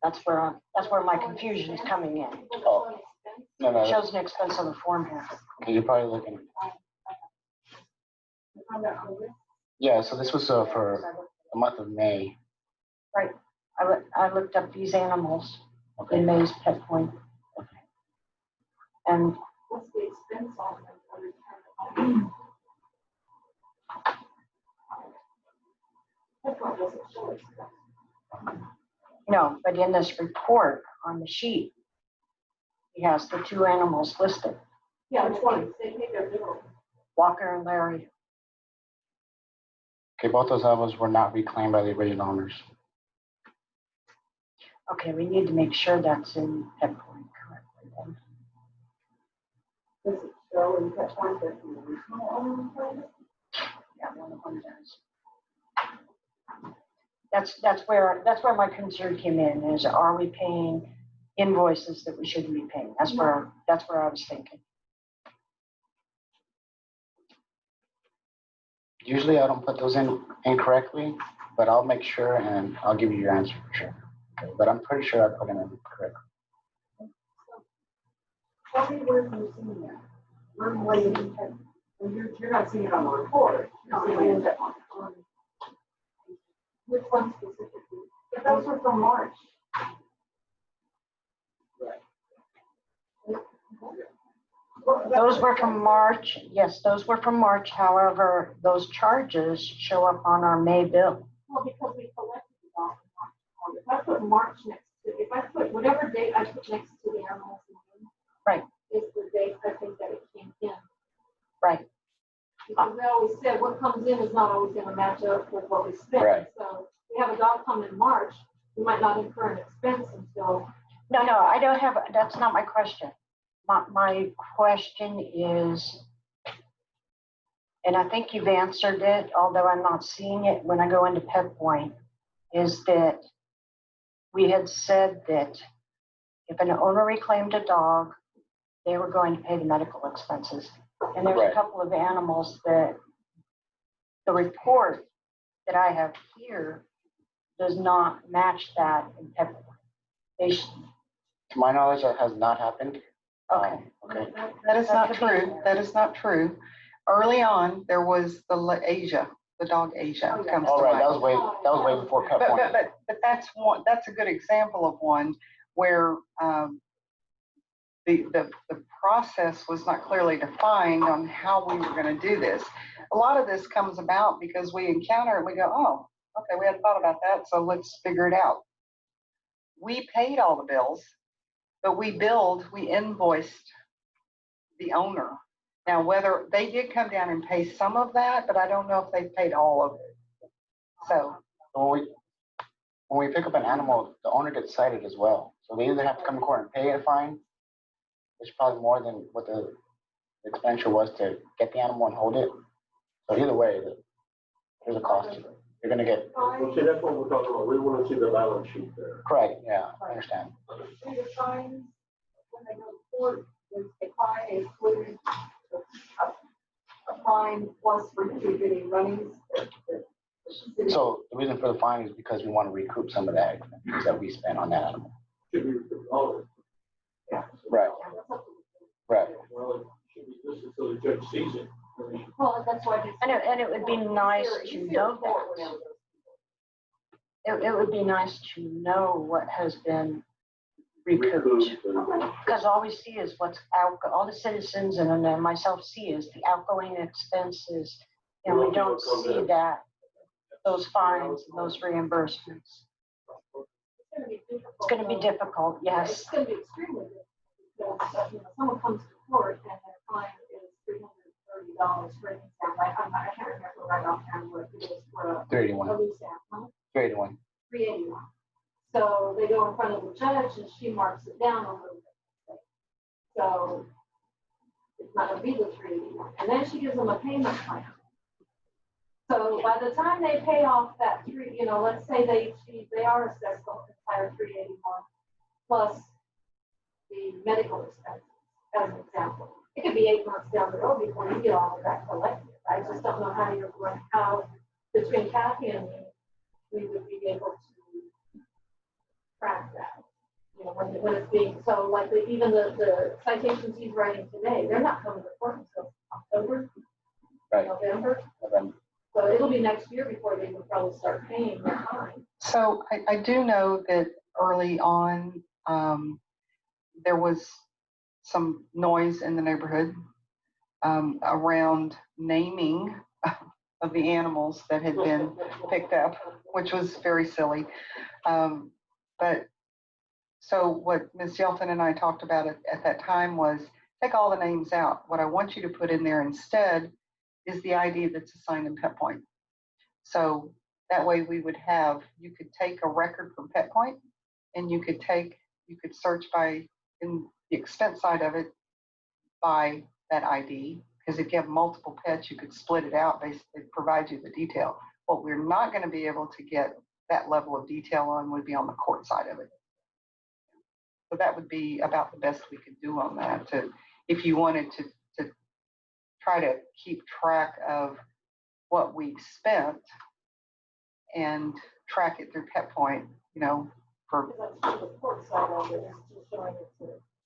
That's where my confusion is coming in. Oh, no, It shows an expense on the form here. okay, you're probably looking. Yeah, so this was for the month of May. Right. I looked up these animals Okay. in May's Pet Point. And What's the expense on them? That's what doesn't show expense. no, but in this report on the sheet, he has the 2 animals listed, Yeah, which ones? They pay their bill. Walker and Larry. Okay, both those animals were not reclaimed by the original owners. Okay, we need to make sure that's in Pet Point correctly then. Does it show in Pet Point that the original owner paid it? Yeah, one of them does. That's where my concern came in, is are we paying invoices that we shouldn't be paying? That's where I was thinking. Usually I don't put those in incorrectly, but I'll make sure and I'll give you your answer for sure. Okay, but I'm pretty sure I put them in correctly. Tell me where you've seen that. Where you can, you're not seeing it on the report. You're seeing it on. Which one specifically? But those were from March. Those were from March. Yes, those were from March. However, those charges show up on our May bill. Well, because we collected it all. If I put March next to, if I put whatever date I put next to the animals, Right. is the date I think that it came in. Right. Because we always said what comes in is not always going to match up with what we spent. Right. So we have a dog come in March, we might not incur an expense until. No, I don't have, that's not my question. My question is, and I think you've answered it, although I'm not seeing it when I go into Pet Point, is that we had said that if an owner reclaimed a dog, they were going to pay the medical expenses. And there's Right. a couple of animals that the report that I have here does not match that in Pet Point. They To my knowledge, that has not happened. Okay. Okay. That is not true. That is not true. Early on, there was Asia, the dog Asia comes All to right, that mind. was way before Pet Point. But that's one, that's a good example of one where the process was not clearly defined on how we were going to do this. A lot of this comes about because we encounter it, we go, oh, okay, we hadn't thought about that, so let's figure it out. We paid all the bills, but we invoiced the owner. Now, whether they did come down and pay some of that, but I don't know if they paid all of it. So When we pick up an animal, the owner gets cited as well. So they either have to come to court and pay a fine, which is probably more than what the expenditure was to get the animal and hold it. So either way, there's a cost to it. You're gonna get, Well, see, that's what we're talking about. We want to see the balance sheet there. correct, yeah, I understand. See the fines, when they go to court, there's a fine included, a fine plus for getting runnings. So the reason for the fine is because we want to recoup some of that expenses that we spent on that animal. should be all of it. Yeah. Right, right. Well, it should be listed so the judge sees it. Well, that's why. And it would be nice to know that. It would be nice to know what has been recouped. Because all we see is what's out, all the citizens and then myself see is the outgoing expenses. And we don't see that, those fines, and those reimbursements. It's going to be difficult, yes. It's going to be extremely difficult because, someone comes to court and their fine is $330, for instance. I can't remember right offhand what it is for a 381. loose animal. 381. 381. So they go in front of the judge and she marks it down a little bit. So it's not going to be the 381. And then she gives them a payment plan. So by the time they pay off that let's say they are assessed the entire 381 plus the medical expenses, as an example. It could be 8 months down the road before you get all of that collected. I just don't know how between Kathy and me, we would be able to track that. When it's being, so like even the citations he's writing today, they're not coming to court until October, Right. November. So it'll be next year before they will probably start paying their fine. So I do know that early on, there was some noise in the neighborhood around naming of the animals that had been picked up, which was very silly. But so what Ms. Yelton and I talked about at that time was take all the names out. What I want you to put in there instead is the ID that's assigned in Pet Point. So that way you could take a record from Pet Point and you could search by, in the expense side of it, by that ID. Because if you have multiple pets, you could split it out, basically provide you the detail. What we're not going to be able to get that level of detail on would be on the court side of it. So that would be about the best we could do on that. If you wanted to try to keep track of what we've spent and track it through Pet Point, for. Because that's the court side of it, is just showing it's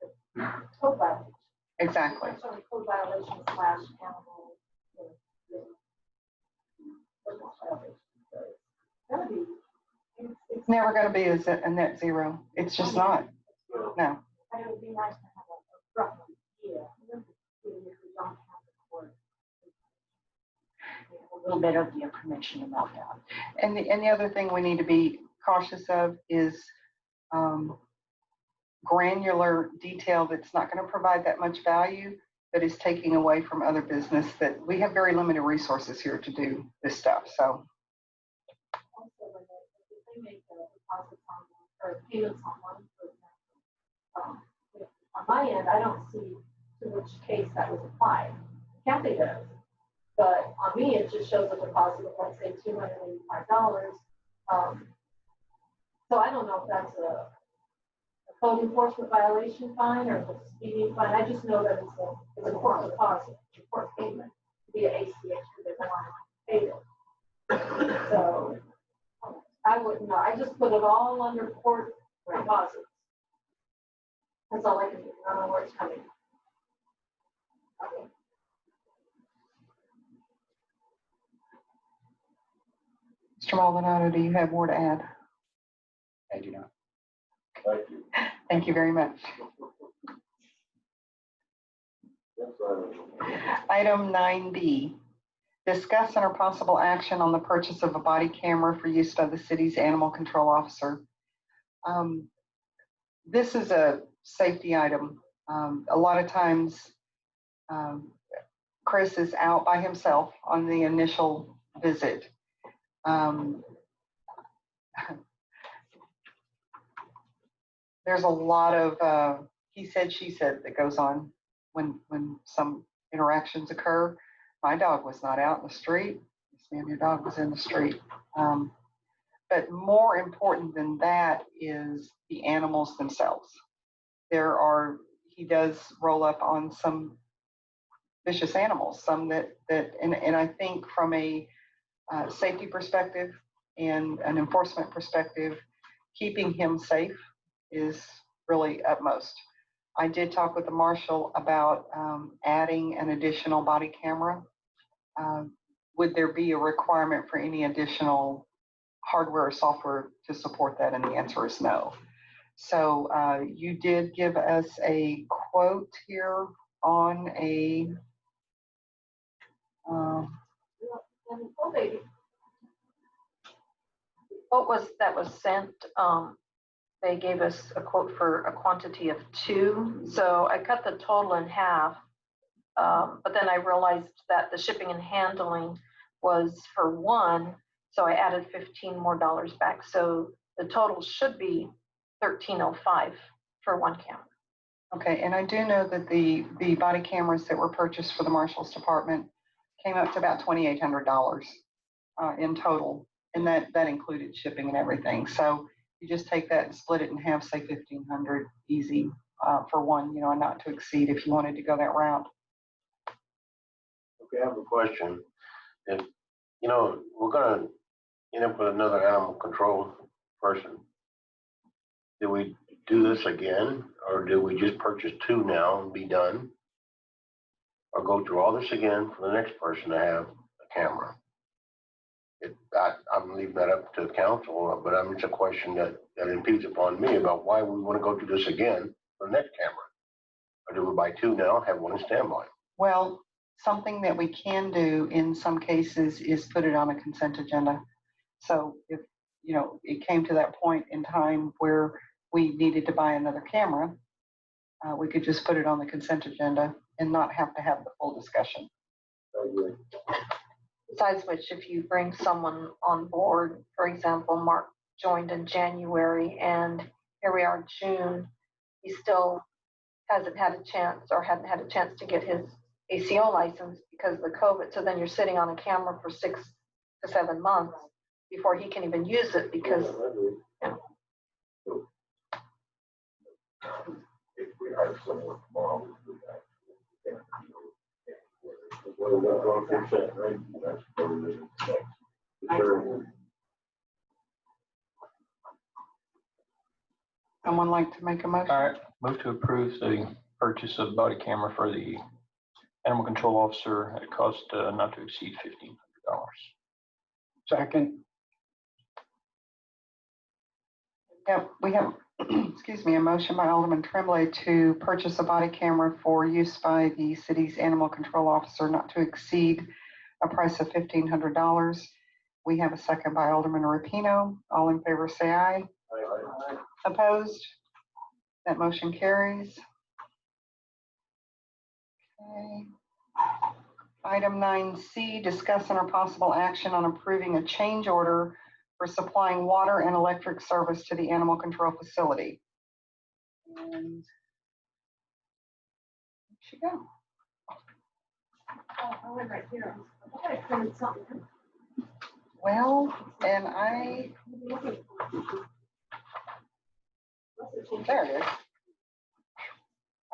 a code violation. Exactly. It's showing code violation / animal. It's never going to be a net zero. It's just not. No. And it would be nice to have a rough idea. If we don't have the court. A little bit of the information about that. And the other thing we need to be cautious of is granular detail that's not going to provide that much value, that is taking away from other business, that we have very limited resources here to do this stuff. So. Also, when they make deposits on or payments on one, for example, on my end, I don't see to which case that was applied. Kathy does. But on me, it just shows a deposit of, let's say, $285. So I don't know if that's a code enforcement violation fine or a speeding fine. I just know that it's a court deposit, a court payment via ACH because I paid it. So I wouldn't know. I just put it all under court deposits. That's all I can do. I don't know where it's coming from. Okay. Mr. Maldonado, do you have more to add? I do not. Thank you. Thank you very much. Item 9B, discuss and or possible action on the purchase of a body camera for use by the city's animal control officer. This is a safety item. A lot of times, Chris is out by himself on the initial visit. There's a lot of he said, she said that goes on when some interactions occur. My dog was not out in the street. Sam, your dog was in the street. But more important than that is the animals themselves. He does roll up on some vicious animals, some that and I think from a safety perspective and an enforcement perspective, keeping him safe is really utmost. I did talk with the marshal about adding an additional body camera. Would there be a requirement for any additional hardware or software to support that? And the answer is no. So you did give us a quote here on a What was that was sent? They gave us a quote for a quantity of 2. So I cut the total in half. But then I realized that the shipping and handling was for 1. So I added $15 more back. So the total should be $13.05 for 1 camera. Okay, and I do know that the body cameras that were purchased for the Marshal's Department came up to about $2,800 in total, and that included shipping and everything. So you just take that and split it in half, say $1,500 easy for 1, you know, and not to exceed if you wanted to go that route. Okay, I have a question. If, you know, we're gonna end up with another animal control person, do we do this again, or do we just purchase 2 now and be done? Or go through all this again for the next person to have a camera? I'm leaving that up to council, but it's a question that impedes upon me about why we want to go through this again for the next camera. Or do we buy 2 now, have 1 in standby? Well, something that we can do in some cases is put it on a consent agenda. So if, you know, it came to that point in time where we needed to buy another camera, we could just put it on the consent agenda and not have to have the full discussion. Besides which, if you bring someone on board, for example, Mark joined in January and here we are in June, he still hasn't had a chance or hadn't had a chance to get his ACO license because of the COVID. So then you're sitting on a camera for 6 to 7 months before he can even use it because, you know. If we hire someone tomorrow, we'll do that. Well, that's 1%, right? That's what it is. Sure. Someone like to make a motion? All right, move to approve the purchase of body camera for the animal control officer at a cost not to exceed $1,500. Second. Yep, we have, excuse me, a motion by Alderman Tremblay to purchase a body camera for use by the city's animal control officer not to exceed a price of $1,500. We have a second by Alderman Rapino. All in favor say aye. Opposed? That motion carries. Okay. Item 9C, discuss and or possible action on approving a change order for supplying water and electric service to the animal control facility. And there she go. I went right here. I thought I printed something. Well, and there it is.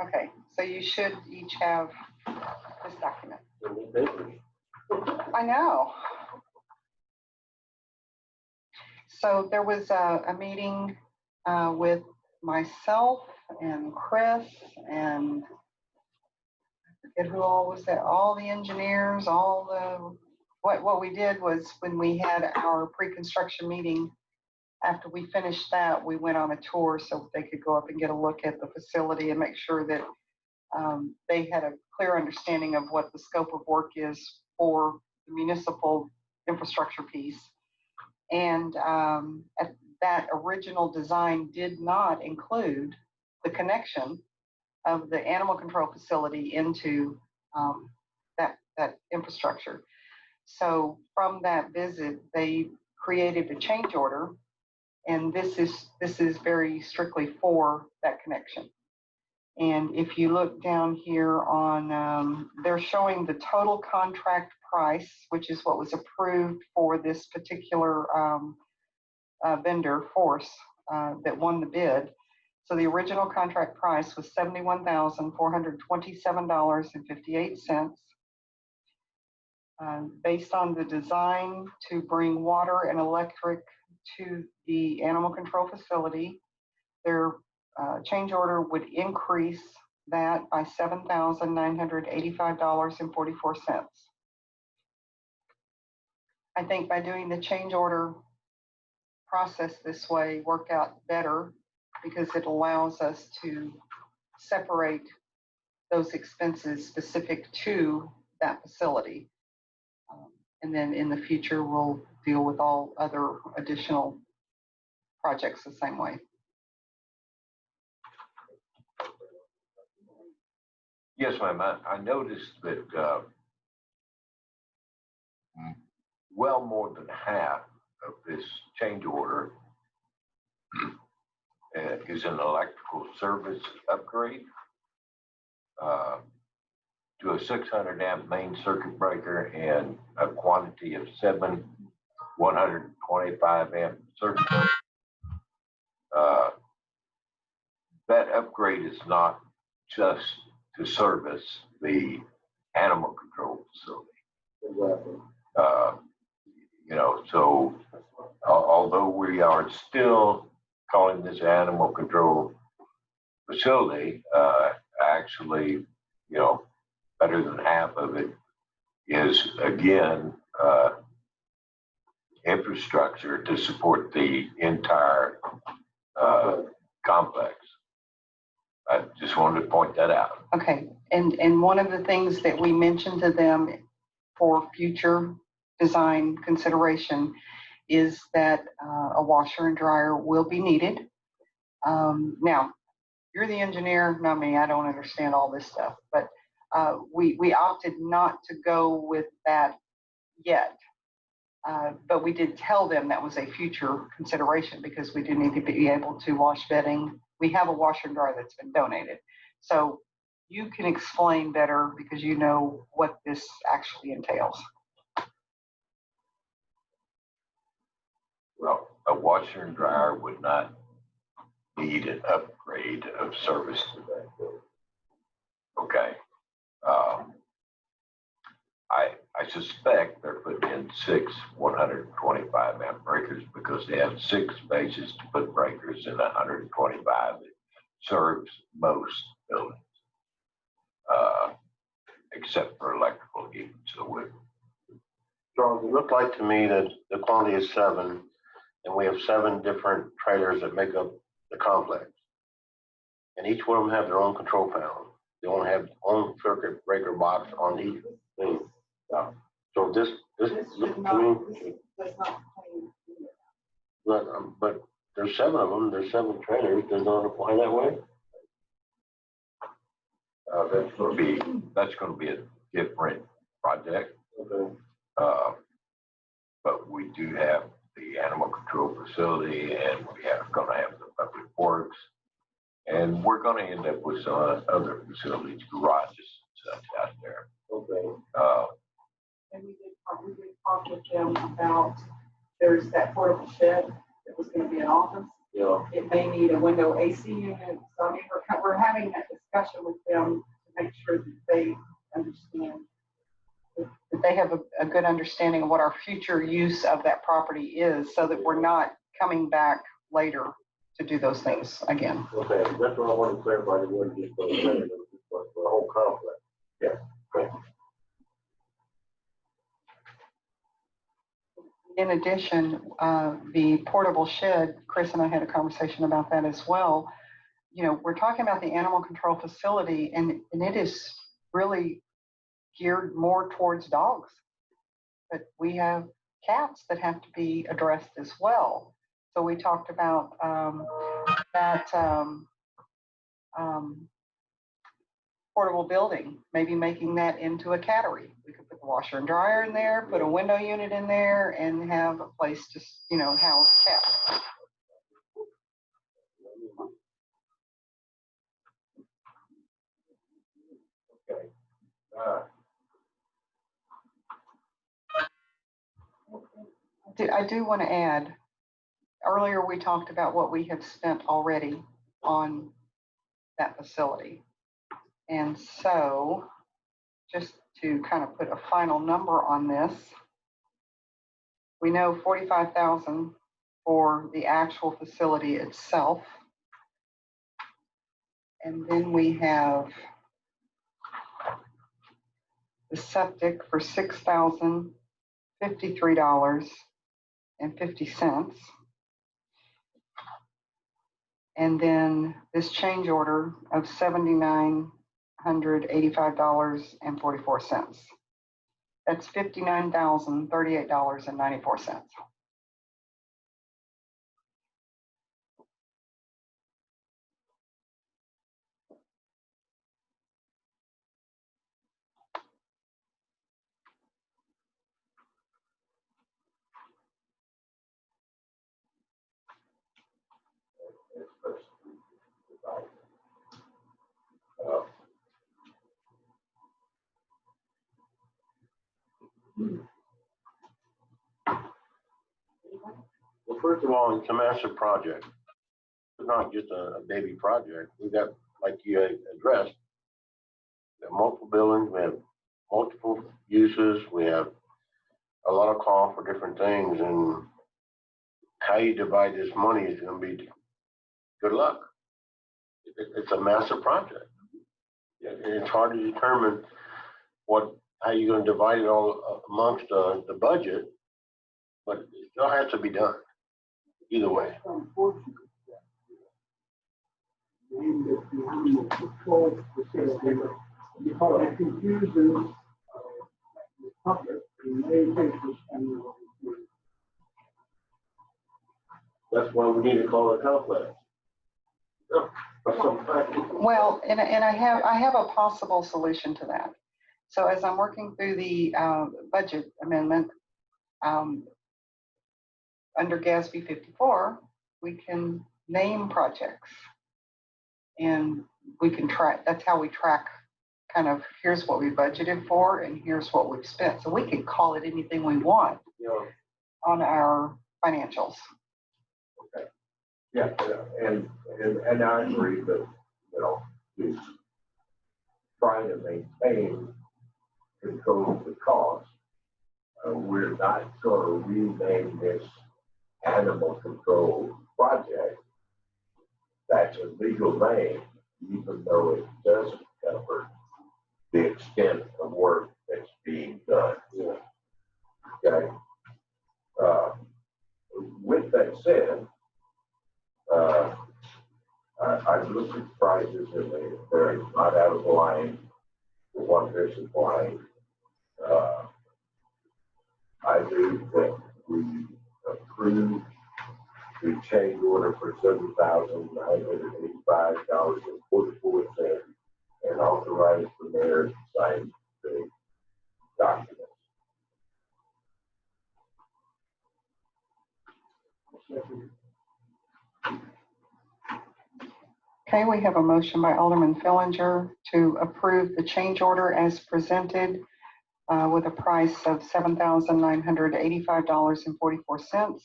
Okay, so you should each have this document. I know. So there was a meeting with myself and Chris and I forget who all was there, all the engineers, all the, what we did was when we had our pre-construction meeting, after we finished that, we went on a tour so they could go up and get a look at the facility and make sure that they had a clear understanding of what the scope of work is for the municipal infrastructure piece. And that original design did not include the connection of the animal control facility into that infrastructure. So from that visit, they created a change order, and this is very strictly for that connection. And if you look down here on, they're showing the total contract price, which is what was approved for this particular vendor, Force, that won the bid. So the original contract price was $71,427.58. Based on the design to bring water and electric to the animal control facility, Their change order would increase that by $7,985.44. I think by doing the change order process this way worked out better because it allows us to separate those expenses specific to that facility. And then in the future, we'll deal with all other additional projects the same way. Yes, ma'am. I noticed that well more than half of this change order is an electrical service upgrade to a 600 amp main circuit breaker and a quantity of 7 125 amp circuit breakers. That upgrade is not just to service the animal control facility. Exactly. So although we are still calling this animal control facility, actually, better than half of it is again infrastructure to support the entire complex. I just wanted to point that out. Okay, and one of the things that we mentioned to them for future design consideration is that a washer and dryer will be needed. Now, you're the engineer, not me, I don't understand all this stuff, but we opted not to go with that yet. But we did tell them that was a future consideration because we do need to be able to wash bedding. We have a washer and dryer that's been donated. So you can explain better because you know what this actually entails. Well, a washer and dryer would not need an upgrade of service to that building. Okay. I suspect they're putting in 6 125 amp breakers because they have 6 bases to put breakers in 125. It serves most buildings, except for electrical heat. So Charles, it looked like to me that the quantity is 7, and we have 7 different trailers that make up the complex. And each one of them have their own control panel. They all have their own circuit breaker box on each thing. So this looked to me, but there's 7 of them. There's 7 trailers. Does not apply that way. that's going to be a different project. Okay. But we do have the animal control facility, and we are going to have the public works, and we're going to end up with some other facilities, garages and such out there. Okay. And we did talk with them about, there's that portable shed that was going to be an office. Yeah. It may need a window AC unit. So I mean, we're having that discussion with them to make sure that they understand, that they have a good understanding of what our future use of that property is, so that we're not coming back later to do those things again. Okay, that's what I wanted to clarify. It wasn't just for the trailer, it was for the whole complex. Yeah. Okay. In addition, the portable shed, Chris and I had a conversation about that as well. You know, we're talking about the animal control facility, and it is really geared more towards dogs. But we have cats that have to be addressed as well. So we talked about that portable building, maybe making that into a cattery. We could put the washer and dryer in there, put a window unit in there, and have a place to, you know, house cats. Okay. I do want to add, earlier we talked about what we have spent already on that facility. And so, just to kind of put a final number on this, we know $45,000 for the actual facility itself. And then we have the septic for $6,053.50. And then this change order of $7,985.44. That's $59,038.94. Well, first of all, it's a massive project. It's not just a baby project. We got, like you had addressed, we have multiple buildings, we have multiple uses, we have a lot of call for different things, and how you divide this money is gonna be good luck. It's a massive project. It's hard to determine how you're gonna divide it all amongst the budget, but it still has to be done, either way. Named it the animal control facility because it confuses the public in many cases. That's why we need to call it complex. Well, and I have a possible solution to that. So as I'm working through the budget amendment, under GASB 54, we can name projects. And we can track, that's how we track kind of, here's what we budgeted for and here's what we've spent. So we can call it anything we want on our financials. Okay. Yeah, and I agree that, to trying to maintain control of the cost, we're not going to rename this animal control project. That's a legal name, even though it doesn't cover the extent of work that's being done. Okay. With that said, I've looked at prices and they're not out of line for what they're supplying. I move that we approve the change order for $7,985.44 and authorize the mayor to sign the document. Okay, we have a motion by Alderman Fillinger to approve the change order as presented with a price of $7,985.44.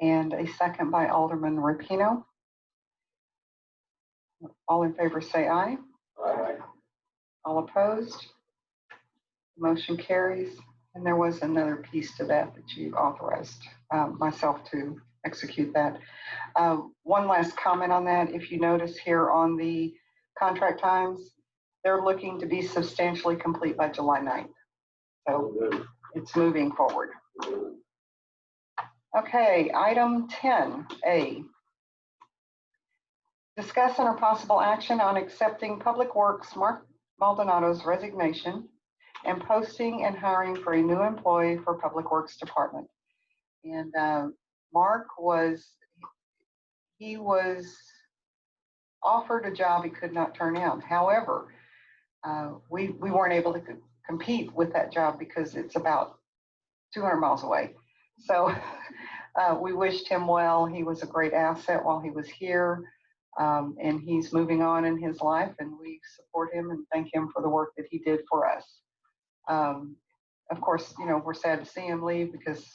And a second by Alderman Rapino. All in favor say aye. Aye. All opposed? Motion carries. And there was another piece to that you authorized myself to execute that. One last comment on that. If you notice here on the contract times, they're looking to be substantially complete by July 9th. So it's moving forward. Okay, item 10A. Discuss and or possible action on accepting Public Works Mark Maldonado's resignation and posting and hiring for a new employee for Public Works Department. And Mark was offered a job he could not turn down. However, we weren't able to compete with that job because it's about 200 miles away. So we wished him well. He was a great asset while he was here. And he's moving on in his life, and we support him and thank him for the work that he did for us. Of course, we're sad to see him leave because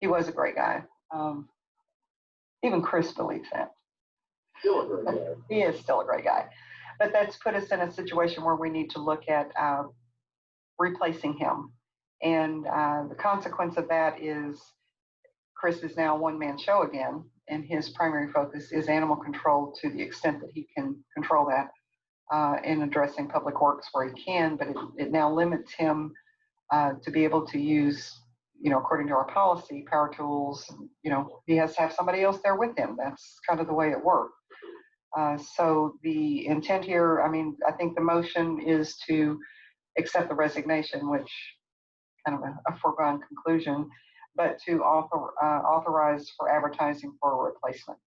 he was a great guy. Even Chris believes that. Still a great guy. He is still a great guy. But that's put us in a situation where we need to look at replacing him. And the consequence of that is Chris is now a one-man show again, and his primary focus is animal control to the extent that he can control that in addressing public works where he can, but it now limits him to be able to use, according to our policy, power tools. He has to have somebody else there with him. That's kind of the way it works. So the intent here, I think the motion is to accept the resignation, which kind of a foregone conclusion, but to authorize for advertising for a replacement.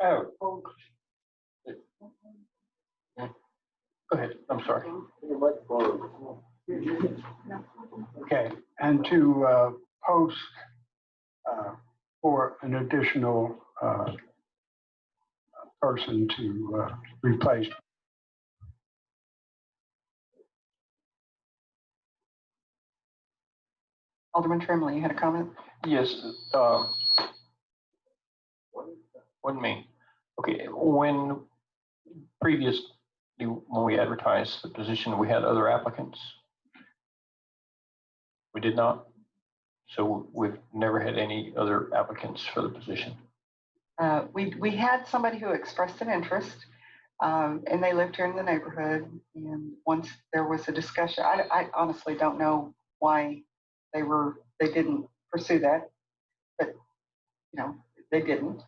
Oh. Go ahead, I'm sorry. Okay, and to post for an additional person to replace. Alderman Trimley, you had a comment? Yes, wasn't me. Okay, when we advertised the position, we had other applicants. We did not. So we've never had any other applicants for the position. We had somebody who expressed an interest, and they lived here in the neighborhood. And once there was a discussion, I honestly don't know why they didn't pursue that, but they didn't.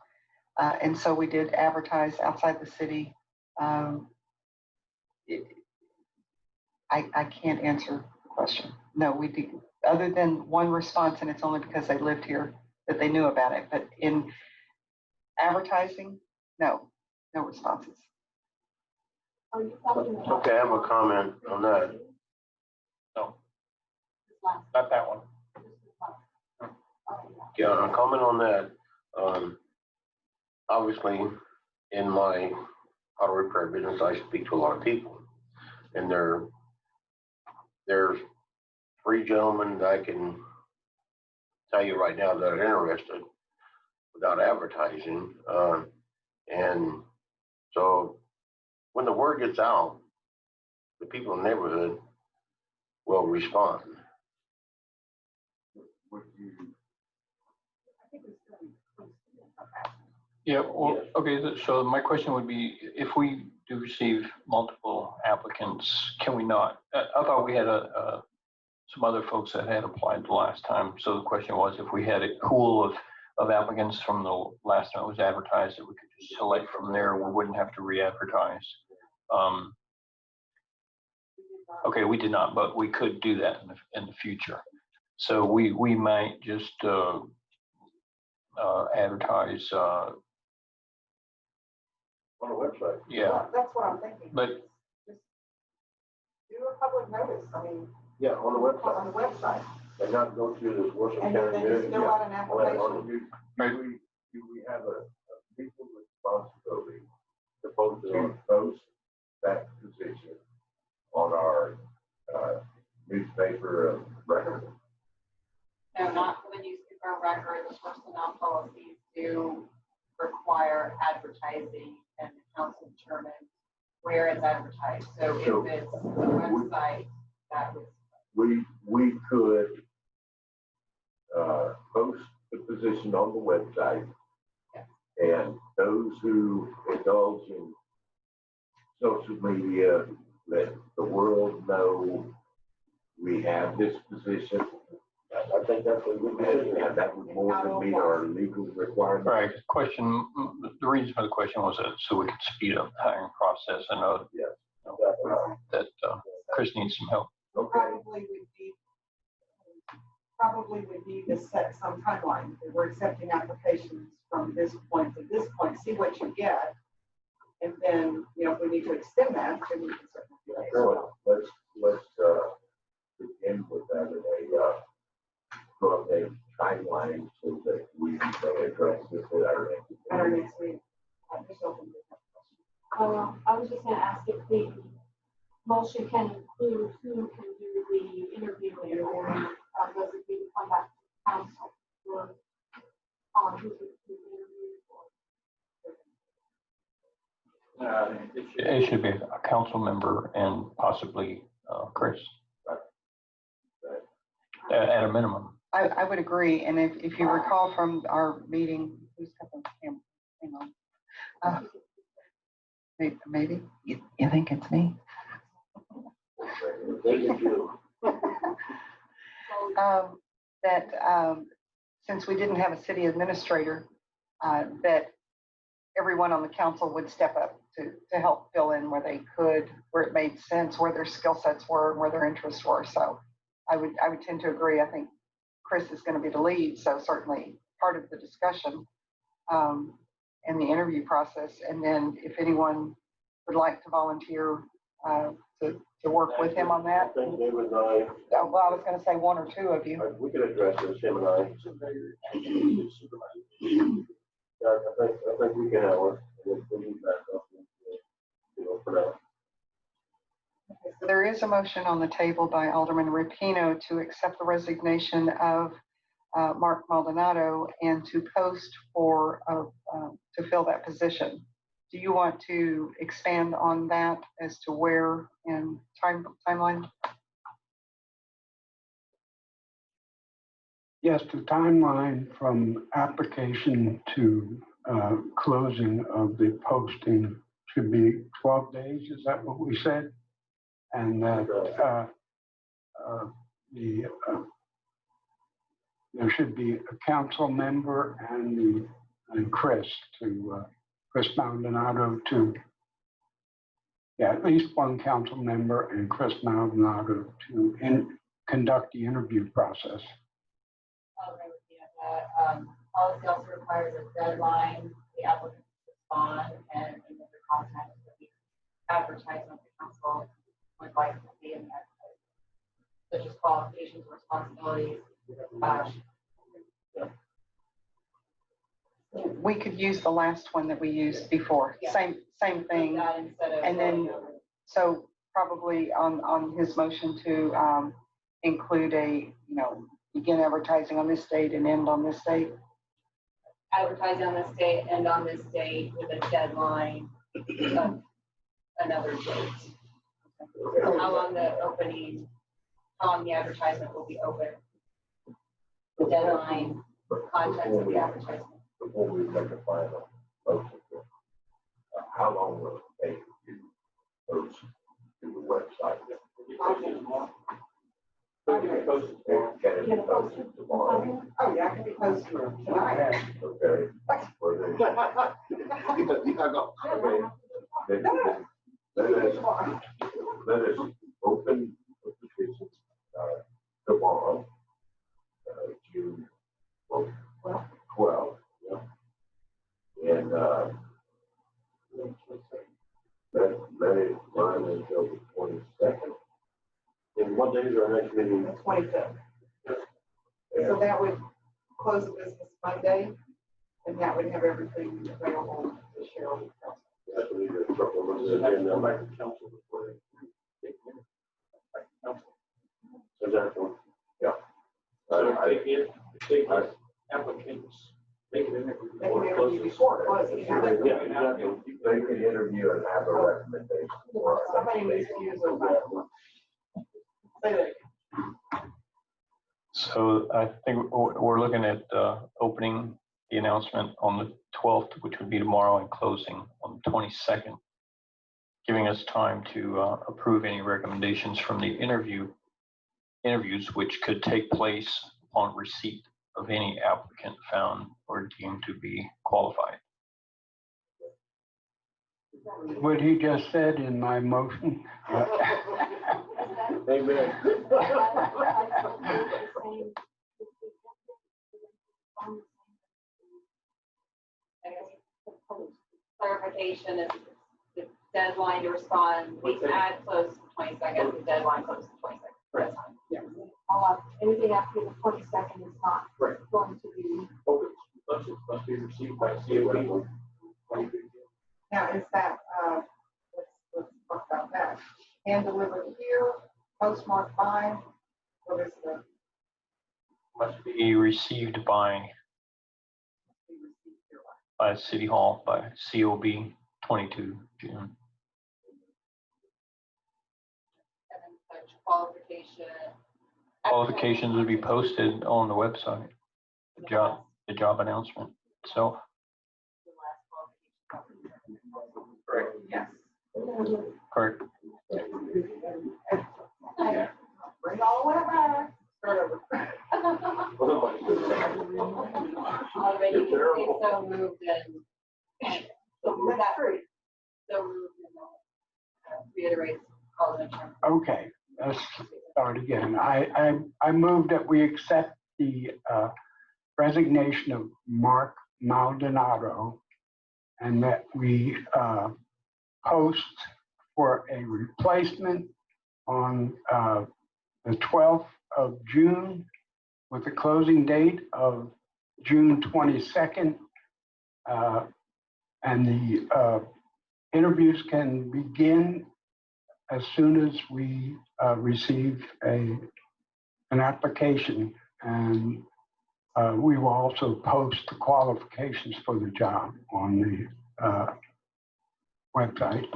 And so we did advertise outside the city. I can't answer the question. No, we didn't. Other than one response, and it's only because they lived here that they knew about it. But in advertising, no responses. Okay, I have a comment on that. No, not that one. Yeah, a comment on that. Obviously, in my auto repair business, I speak to a lot of people, and there's 3 gentlemen that I can tell you right now that are interested without advertising. And so when the word gets out, the people in the neighborhood will respond. Yeah, well, okay, so my question would be, if we do receive multiple applicants, can we not? I thought we had some other folks that had applied the last time. So the question was, if we had a pool of applicants from the last time it was advertised, that we could just select from there, we wouldn't have to re-advertise. Okay, we did not, but we could do that in the future. So we might just advertise. On the website. Yeah, That's what I'm thinking. but Just do a public notice, Yeah, on the website. on the website. And not go through this Worcester And County. then just fill out an application. Do we have a legal responsibility to post that position on our newspaper of record? No, not for the newspaper record. The personnel policies do require advertising, and the council determines where it's advertised. So if it's the website, that was. We could post the position on the website, and those who indulge in social media let the world know we have this position. I think that's what we did, and that would more than meet our legal requirements. right, the reason for the question was that so we could speed up the hiring process. I know that Chris needs some help. Okay. Probably would need to set some timeline. We're accepting applications from this point to this point, see what you get. And then, if we need to extend that, then we can certainly do that. Sure. Let's begin with that in a timeline so that we can address this at our next meeting. I was just going to ask if the motion can include who can do the interviewing, or does it need to come back to council or on who can do the interview? It should be a council member and possibly Chris. At a minimum. I would agree, and if you recall from our meeting, who's got the camera? Hang on. Maybe, you think it's me? That since we didn't have a city administrator, that everyone on the council would step up to help fill in where they could, where it made sense, where their skill sets were, and where their interests were. So I would tend to agree. I think Chris is going to be the lead, so certainly part of the discussion and the interview process. And then if anyone would like to volunteer to work with him on that. I think David and I, Well, I was going to say one or two of you. we can address this, him and I. Yeah, I think we can have one. We'll need back up, for now. So there is a motion on the table by Alderman Rapino to accept the resignation of Mark Maldonado and to post for to fill that position. Do you want to expand on that as to where and timeline? Yes, the timeline from application to closing of the posting should be 12 days. Is that what we said? And that there should be a council member and Chris Maldonado at least one council member and Chris Maldonado to conduct the interview process. Policy also requires a deadline, the applicant to respond, and the content that we advertise on the council would like to see in that, such as qualifications, responsibilities. We could use the last one that we used before. Yeah. Same thing. That instead of And then, so probably on his motion to include begin advertising on this date and end on this date. advertise on this date, end on this date with a deadline of another date. How long the advertisement will be open. The deadline, content of the advertisement. Before we make a final motion, how long will it take to post to the website? Can it be posted tomorrow? Oh, yeah, I can be posted tonight. Okay. Let us open the petition tomorrow, June 12th. And let it run until the 22nd. And what day is our next meeting? The 25th. So that would close the business Monday, and that would have everything available to share with the council. That's what we did. Go back to council before they take minutes. Back to council. Exactly. Yeah. So if they get applicants, they can interview They can before interview closing. before closing. Yeah, exactly. They can interview and have a recommendation. for us. Somebody needs to use those microphones. Say that. So I think we're looking at opening the announcement on the 12th, which would be tomorrow, and closing on the 22nd, giving us time to approve any recommendations from the interviews, which could take place upon receipt of any applicant found or deemed to be qualified. What he just said in my motion. Amen. Clarification is the deadline to respond, the ad closes the 22nd, the deadline closes the 22nd. That's fine. Yeah. Anything after the 22nd is not Right. going to be. Open, must be received by COP. Now, is that, let's talk about that. Hand delivered here, postmarked by, what is the? Must be received by City Hall, by COB 22 June. And then such qualification. Qualifications would be posted on the website, the job announcement itself. Correct. Yes. Correct. Bring it all the way back. Start over. Already, you can say so moved and. So move that. So moved and reiterate all the terms. Okay, let's start again. I move that we accept the resignation of Mark Maldonado and that we post for a replacement on the 12th of June with a closing date of June 22nd. And the interviews can begin as soon as we receive an application. And we will also post the qualifications for the job on the website.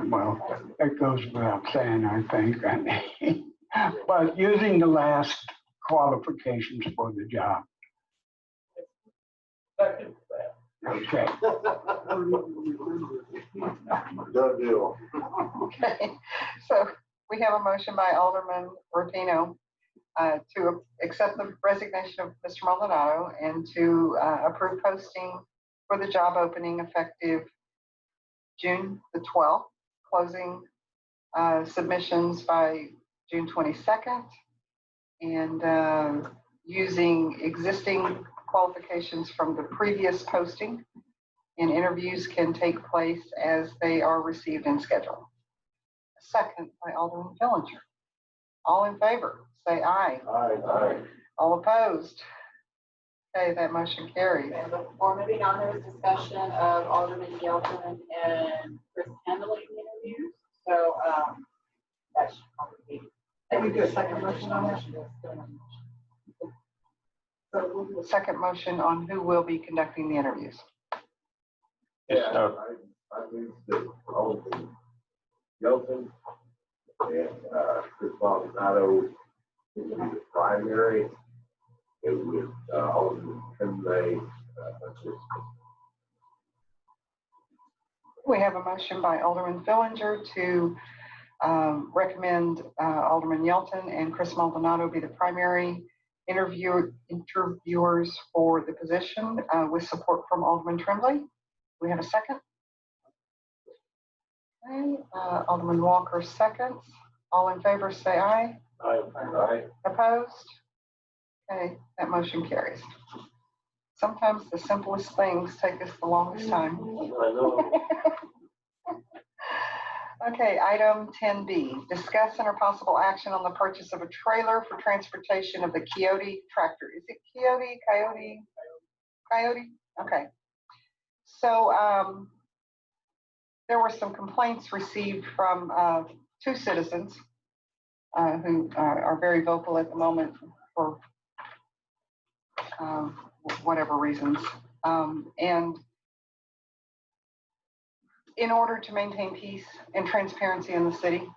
Well, that goes without saying, I think. But using the last qualifications for the job. Okay. Done deal. Okay, so we have a motion by Alderman Rapino to accept the resignation of Mr. Maldonado and to approve posting for the job opening effective June the 12th, closing submissions by June 22nd, and using existing qualifications from the previous posting, and interviews can take place as they are received and scheduled. Second by Alderman Fillinger. All in favor, say aye. Aye. All opposed? Okay, that motion carries. And before moving on, there was discussion of Alderman Yelton and Chris handling the interviews. So that should probably be. Can we do a second motion on that? So we'll do a second motion on who will be conducting the interviews. Yeah, I move that Alderman Yelton and Chris Maldonado will be the primary. And with Alderman Tremblay assistant. We have a motion by Alderman Fillinger to recommend Alderman Yelton and Chris Maldonado be the primary interviewers for the position with support from Alderman Tremblay. We have a second. Okay, Alderman Walker seconds. All in favor, say aye. Aye. Opposed? Okay, that motion carries. Sometimes the simplest things take us the longest time. I know. Okay, item 10B, discuss and or possible action on the purchase of a trailer for transportation of the Coyote tractor. Is it Coyote? Okay. So there were some complaints received from 2 citizens who are very vocal at the moment for whatever reasons. And in order to maintain peace and transparency in the city,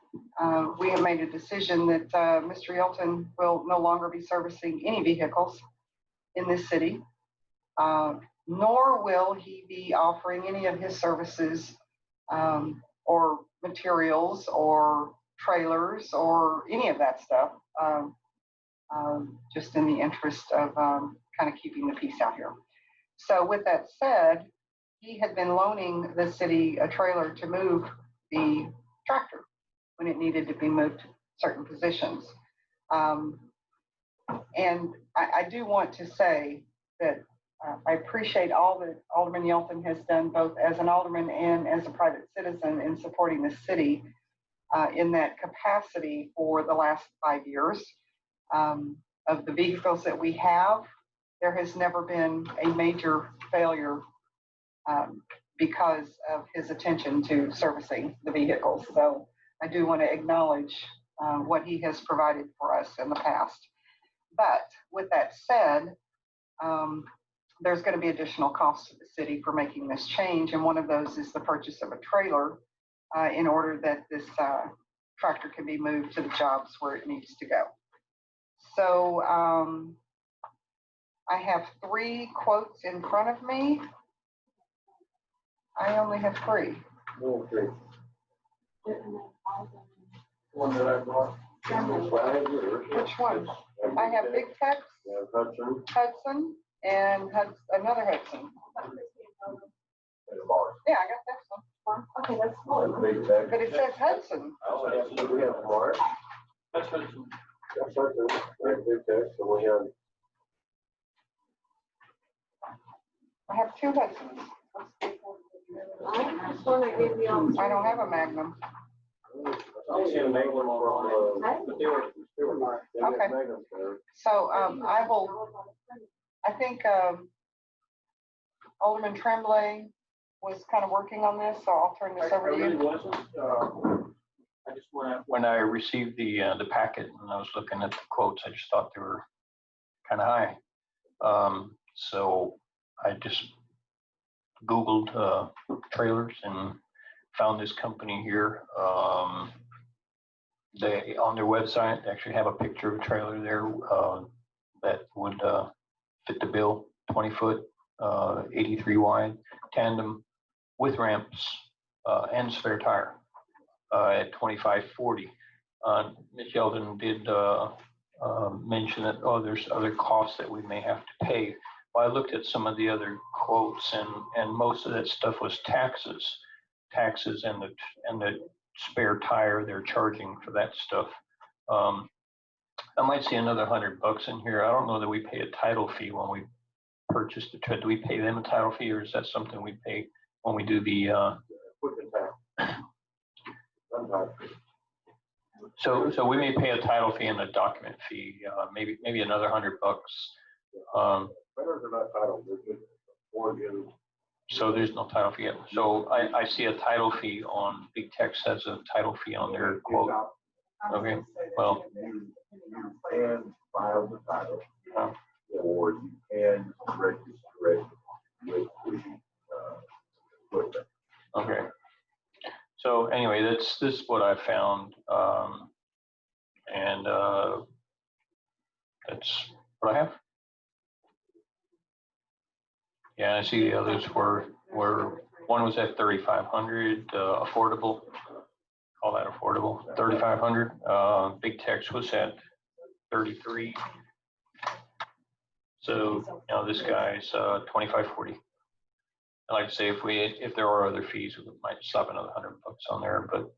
we have made a decision that Mr. Yelton will no longer be servicing any vehicles in this city, nor will he be offering any of his services or materials or trailers or any of that stuff, just in the interest of kind of keeping the peace out here. So with that said, he had been loaning the city a trailer to move the tractor when it needed to be moved to certain positions. And I do want to say that I appreciate all that Alderman Yelton has done, both as an alderman and as a private citizen, in supporting the city in that capacity for the last 5 years. Of the vehicles that we have, there has never been a major failure because of his attention to servicing the vehicles. So I do want to acknowledge what he has provided for us in the past. But with that said, there's going to be additional costs to the city for making this change. And one of those is the purchase of a trailer in order that this tractor can be moved to the jobs where it needs to go. So I have 3 quotes in front of me. I only have 3. Okay. One that I bought. Which one? I have Big Tex, Hudson, and another Hudson. Yeah, I got that one. Okay, that's cool. But it says Hudson. We have Mark. That's Hudson. That's Hudson. We have Big Tex, and we have. I have 2 Hudsons. That's one I gave you all. I don't have a Magnum. I'll see a Magnum online, but they were Okay. So I think Alderman Tremblay was kind of working on this, so I'll turn this over to really you. wasn't, I just went. When I received the packet and I was looking at the quotes, I just thought they were kind of high. So I just Googled trailers and found this company here. They on their website they actually have a picture of a trailer there that would fit the bill. 20 foot, 83 wide, tandem with ramps and spare tire at $25.40. Ms. Yeldon did mention that there's other costs that we may have to pay. Well, I looked at some of the other quotes, and most of that stuff was taxes and the spare tire they're charging for that stuff. I might see another $100 in here. I don't know that we pay a title fee when we purchase the trailer. Do we pay them a title fee, or is that something we pay when we do the? So we may pay a title fee and a document fee, maybe another $100. Trailers are not titled, they're just organ. So there's no title fee yet. So I see a title fee on Big Tex has a title fee on their quote. Okay, well. You can file the title, or you can register it with the equipment. Okay. So anyway, this is what I found, and that's what I have. Yeah, I see the others were one was at 3,500, affordable. Call that affordable. 3,500. Big Tex was at 33. So this guy's 2,540. I like to say if there are other fees, we might slap another $100 on there. But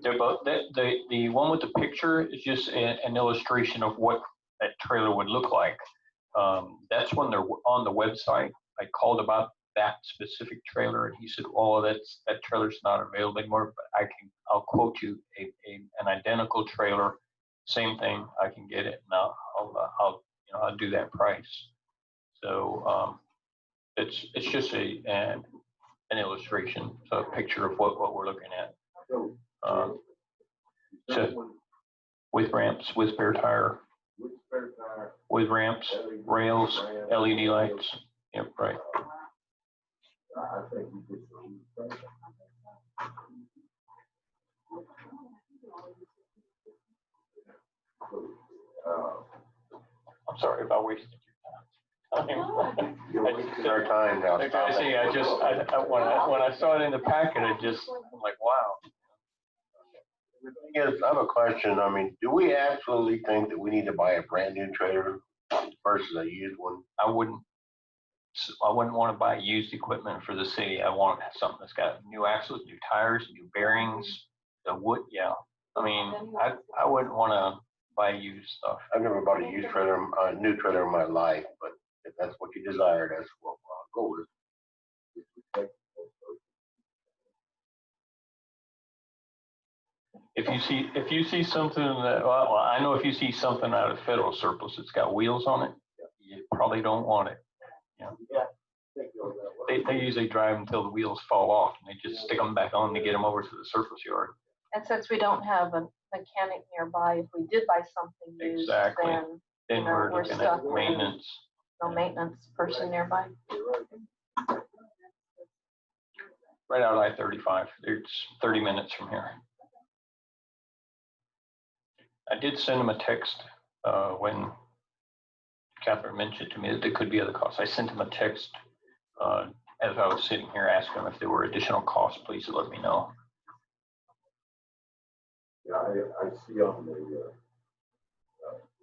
they're both the one with the picture is just an illustration of what that trailer would look like. That's when they're on the website. I called about that specific trailer, and he said, "Oh, that trailer's not available anymore." But I'll quote you an identical trailer, same thing. I can get it, and I'll do that price. So it's just an illustration, so a picture of what we're looking at. So with ramps, with spare tire. With ramps, rails, LED lights. Yep, right. I think you could. I'm sorry if I wasted your time. Our time now. Like I say, when I saw it in the packet, I'm like, wow. Yes, I have a question. I mean, do we absolutely think that we need to buy a brand new trailer versus a used one? I wouldn't want to buy used equipment for the city. I want something that's got new axles, new tires, new bearings, the wood. Yeah. I mean, I wouldn't want to buy used stuff. I've never bought a used trailer, a new trailer in my life, but if that's what you desire, that's what I'll go with. If you see something that, well, I know if you see something out of federal surplus that's got wheels on it, you probably don't want it. They usually drive until the wheels fall off, and they just stick them back on to get them over to the surplus yard. And since we don't have a mechanic nearby, if we did buy something used, Exactly. then Then know, we're we're looking stuck at with- maintenance. no maintenance person nearby. Right out I-35. It's 30 minutes from here. I did send him a text when Catherine mentioned to me that there could be other costs. I sent him a text as I was sitting here, asking him if there were additional costs, please let me know. Yeah, I see on the,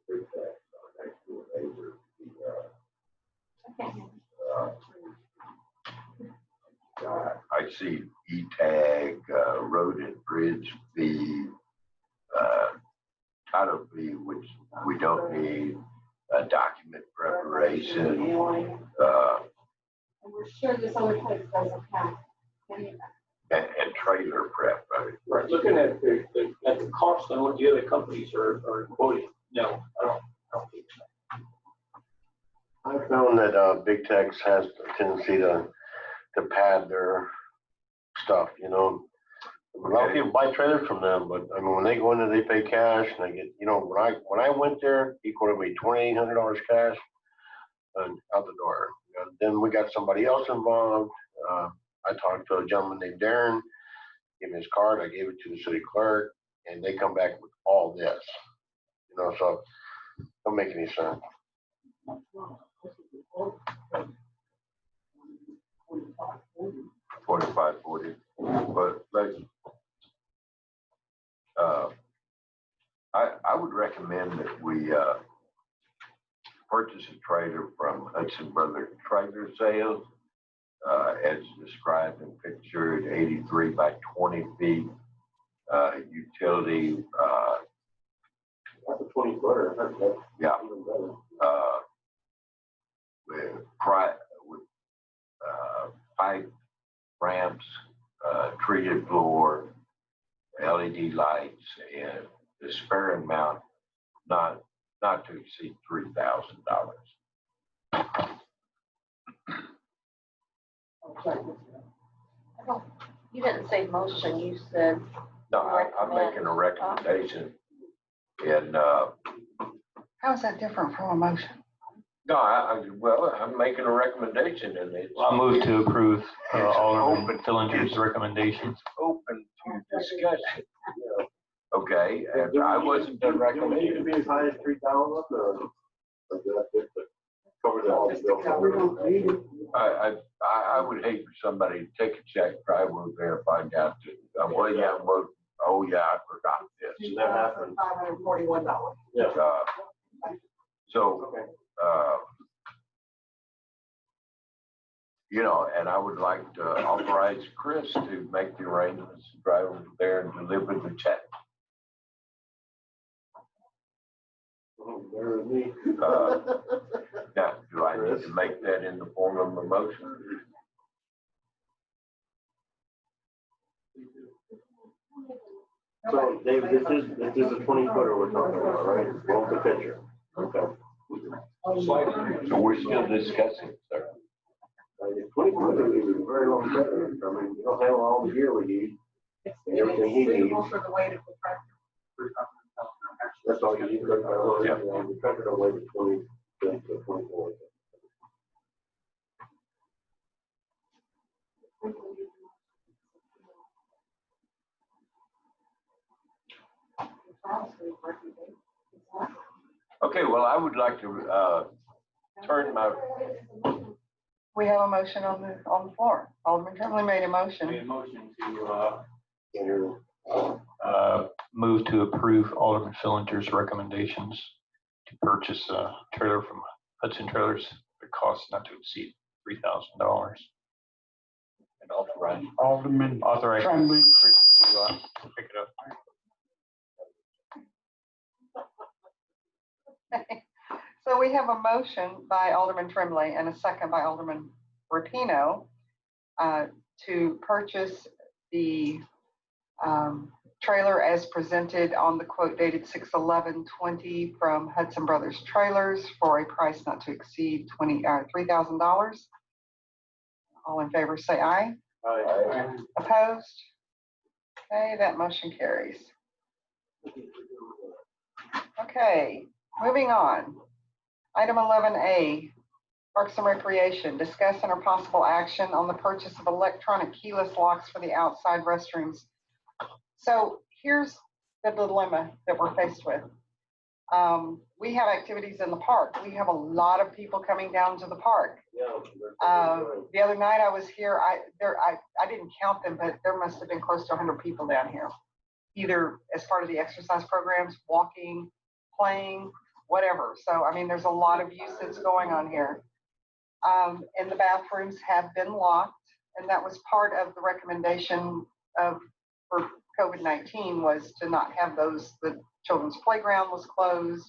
big tax, next door neighbor, I see E-tag, road and bridge fee, title fee, which we don't need, document preparation, And we're sure this other place doesn't have any of that. and trailer prep. Right, looking at the cost and what the other companies are quoting, no, I don't think so. I found that Big Tex has a tendency to pad their stuff, you know. A lot of people buy trailers from them, but I mean, when they go in there, they pay cash and they get, you know, when I went there, he quoted me $2,800 cash and out the door. And then we got somebody else involved. I talked to a gentleman named Darren, gave me his card, I gave it to the city clerk, and they come back with all this. You know, so don't make any sense. 4540, but I would recommend that we purchase a trailer from Hudson Brothers Trailer Sales, as described in picture at 83 by 20 feet, utility. That's a 20-footer. Yeah. With pipe ramps, treated floor, LED lights, and the spare amount not to exceed $3,000. You didn't say motion, you said. No, I'm making a recommendation. And How is that different from a motion? no, I'm making a recommendation, and it's I'll move to approve Alderman open. Fillinger's recommendations. open to discussion. Okay, and I wasn't done recommending. be as high as 3,000 or? Cover that. I would hate for somebody to take a check, drive over there, and find out that, well, yeah, well, oh, yeah, I forgot this. That happened. $541. So, you know, and I would like to authorize Chris to make the arrangements, to drive over there and deliver the check. Now, do I need to make that in the form of a motion? So, Dave, this is a 20-footer we're talking about, right? Well, the picture. Okay. So we're still discussing, sir. 20-footer is a very long trailer. I mean, you don't have all the gear we need. And everything he needs. For the weight of the tractor. That's all you need. Yeah. The tractor don't weigh but 20 to 24. Okay, well, I would like to turn my, We have a motion on the floor. Alderman Tremblay made a Made motion. a motion to, Move to approve Alderman Fillinger's recommendations to purchase a trailer from Hudson Trailers at a cost not to exceed $3,000. And authorize Alderman Tremblay. Chris to pick it up. So we have a motion by Alderman Tremblay and a second by Alderman Rapino to purchase the trailer as presented on the quote dated 6/11/20 from Hudson Brothers Trailers for a price not to exceed $3,000. All in favor say aye. Aye. Opposed? Okay, that motion carries. Okay, moving on. Item 11A, Parks and Recreation, discuss and or possible action on the purchase of electronic keyless locks for the outside restrooms. So here's the dilemma that we're faced with. We have activities in the park. We have a lot of people coming down to the park. The other night I was here, I didn't count them, but there must have been close to 100 people down here, either as part of the exercise programs, walking, playing, whatever. So, I mean, there's a lot of use that's going on here. And the bathrooms have been locked, and that was part of the recommendation for COVID-19 was to not have those. The children's playground was closed,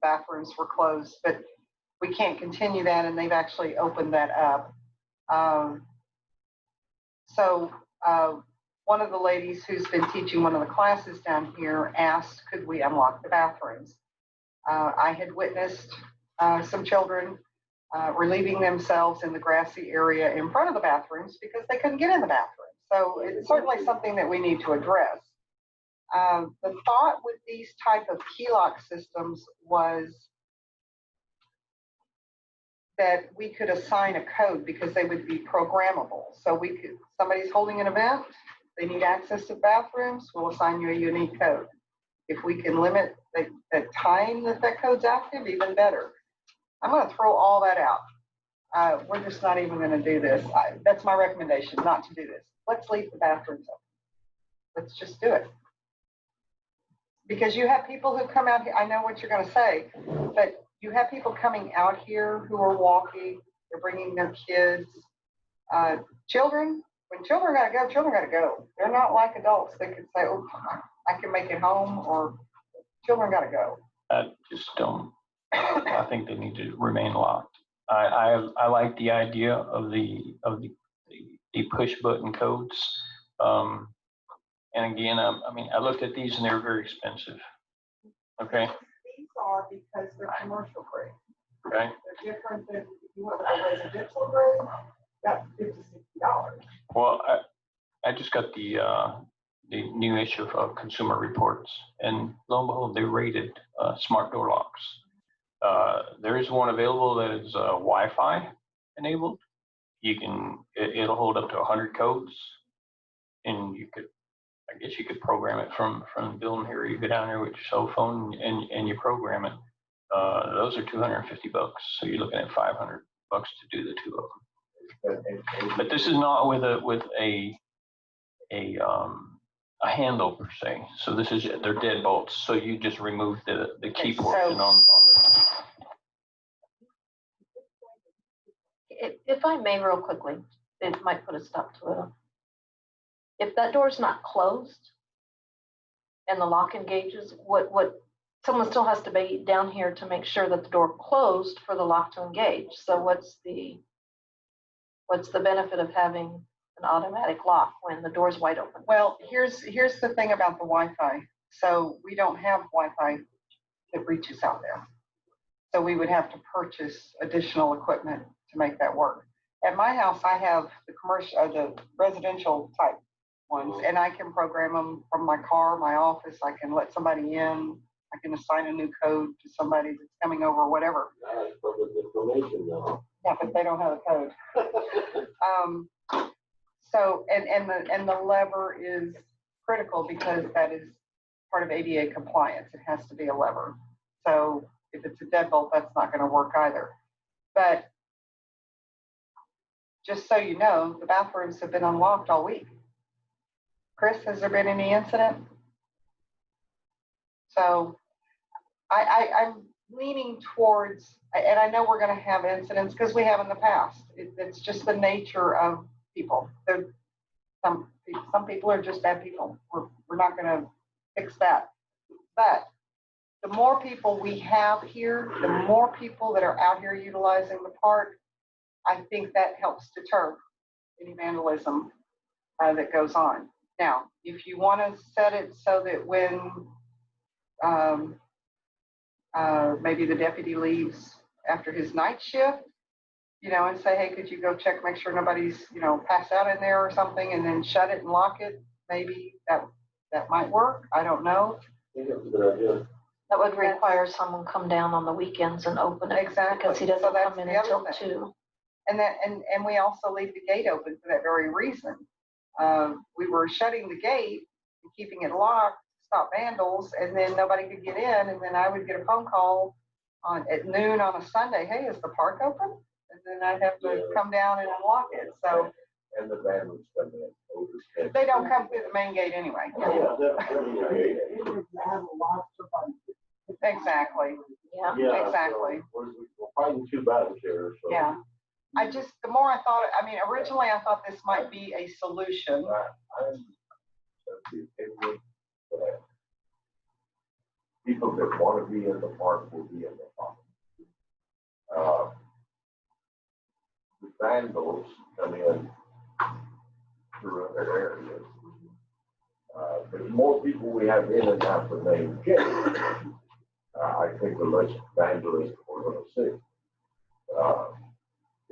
bathrooms were closed, but we can't continue that, and they've actually opened that up. One of the ladies who's been teaching one of the classes down here asked, could we unlock the bathrooms? I had witnessed some children relieving themselves in the grassy area in front of the bathrooms because they couldn't get in the bathroom. So it's certainly something that we need to address. The thought with these type of key lock systems was that we could assign a code because they would be programmable. So somebody's holding an event, they need access to bathrooms, we'll assign you a unique code. If we can limit the time that code's active, even better. I'm going to throw all that out. We're just not even going to do this. That's my recommendation, not to do this. Let's leave the bathrooms open. Let's just do it. Because you have people who come out here, I know what you're going to say, but you have people coming out here who are walking, they're bringing their kids. Children, when children got to go, children got to go. They're not like adults. They can say, oh, I can make it home, or children got to go. I just don't, I think they need to remain locked. I like the idea of the push button codes. And again, I mean, I looked at these and they're very expensive. Okay. These are because they're commercial grade. Okay. They're different than if you want a residential grade, that's $50, $60. Well, I just got the new issue of Consumer Reports, and lo and behold, they rated smart door locks. There is one available that is Wi-Fi enabled. It'll hold up to 100 codes, and I guess you could program it from the building here. You go down there with your cell phone and you program it. Those are $250, so you're looking at $500 to do the two of them. But this is not with a handle per se. So they're dead bolts. So you just remove the key portion on the. If I may, real quickly, it might put a stop to it. If that door's not closed and the lock engages, what someone still has to be down here to make sure that the door closed for the lock to engage. So what's the benefit of having an automatic lock when the door's wide open? Well, here's the thing about the Wi-Fi. So we don't have Wi-Fi that reaches out there. So we would have to purchase additional equipment to make that work. At my house, I have the residential type ones, and I can program them from my car, my office. I can let somebody in. I can assign a new code to somebody that's coming over, whatever. That's public information though. Yeah, but they don't have a code. So, and the lever is critical because that is part of ADA compliance. It has to be a lever. So if it's a deadbolt, that's not going to work either. But just so you know, the bathrooms have been unlocked all week. Chris, has there been any incident? So I'm leaning towards, and I know we're going to have incidents because we have in the past. It's just the nature of people. Some people are just bad people. We're not going to fix that. But the more people we have here, the more people that are out here utilizing the park, I think that helps deter any vandalism that goes on. Now, if you want to set it so that when maybe the deputy leaves after his night shift, and say, hey, could you go check, make sure nobody's, passed out in there or something, and then shut it and lock it, maybe that might work. I don't know. That would require someone come down on the weekends and open it. Exactly. Because he So doesn't that's come in the other until thing. 2. And we also leave the gate open for that very reason. We were shutting the gate and keeping it locked to stop vandals, and then nobody could get in, and then I would get a phone call at noon on a Sunday, hey, is the park open? And then I'd have to come down and unlock it. So And the vandals come in. they don't come through the main gate anyway. Exactly. Yeah. Exactly. We're fighting two battles here, so. Yeah. The more I thought, originally I thought this might be a solution. I'm of the opinion that people that want to be in the park will be in the park. The vandals come in through other areas. The more people we have in and out the main gate, I think the less vandalism we're going to see.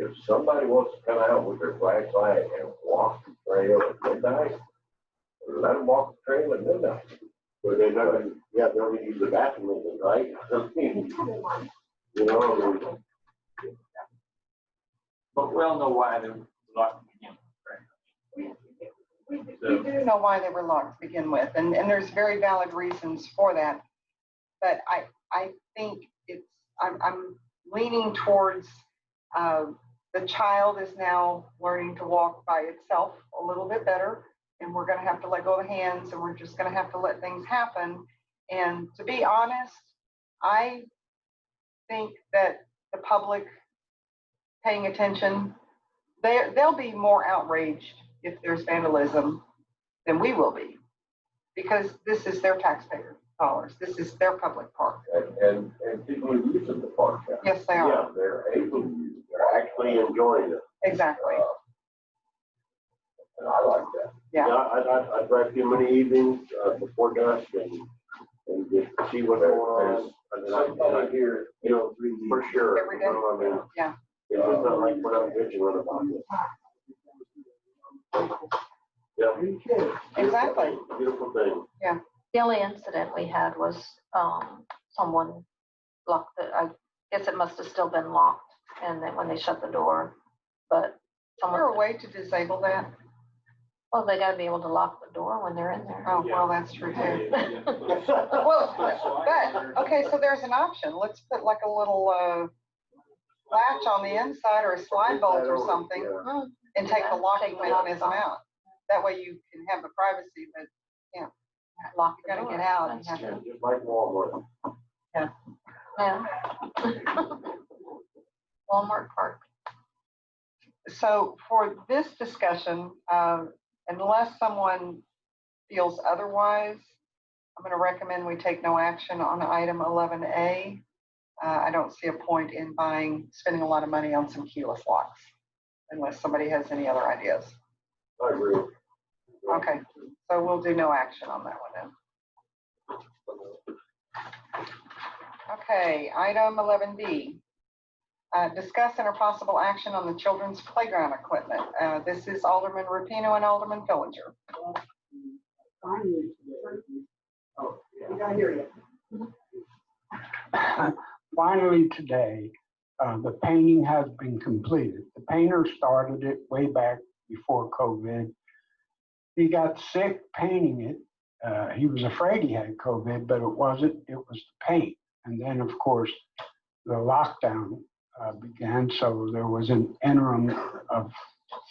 If somebody wants to come out with their flashlight and walk the trail at midnight, let them walk the trail at midnight. But they're not gonna, they're gonna use the bathroom, right? You know, But we all know why they're locked again. We do know why they were locked to begin with, and there's very valid reasons for that. But I think I'm leaning towards the child is now learning to walk by itself a little bit better, and we're going to have to let go of the hands, and we're just going to have to let things happen. And to be honest, I think that the public paying attention, they'll be more outraged if there's vandalism than we will be, because this is their taxpayer dollars. This is their public park. And people are using the park now. Yes, they are. Yeah, they're able to use it. they're actually enjoying it. Exactly. And I like that. Yeah. I drive too many evenings before dusk and just see what's going on. And then Somebody here, you know, for sure. Every day. You know what I mean? Yeah. It's just not like when I'm vigilant about this. Yeah. Exactly. Beautiful thing. The only incident we had was someone locked I guess it must have still been locked, and then when they shut the door, but Is there someone, a way to disable that? well, they gotta be able to lock the door when they're in there. Oh, well, that's true too. Well, but, okay, so there's an option. Let's put like a little latch on the inside or a slide bolt or something and take the locking mechanism out. That way you can have the privacy, but Lock you the gotta door. get out. That's You have true. Just like Walmart. Yeah. Walmart Park. So for this discussion, unless someone feels otherwise, I'm going to recommend we take no action on item 11A. I don't see a point in spending a lot of money on some keyless locks unless somebody has any other ideas. I agree. Okay, so we'll do no action on that one then. Okay, item 11B. Discuss and or possible action on the children's playground equipment. This is Alderman Rapino and Alderman Fillinger. Finally today, the painting has been completed. The painter started it way back before COVID. He got sick painting it. He was afraid he had COVID, but it wasn't. It was the paint. And then, of course, the lockdown began, so there was an interim of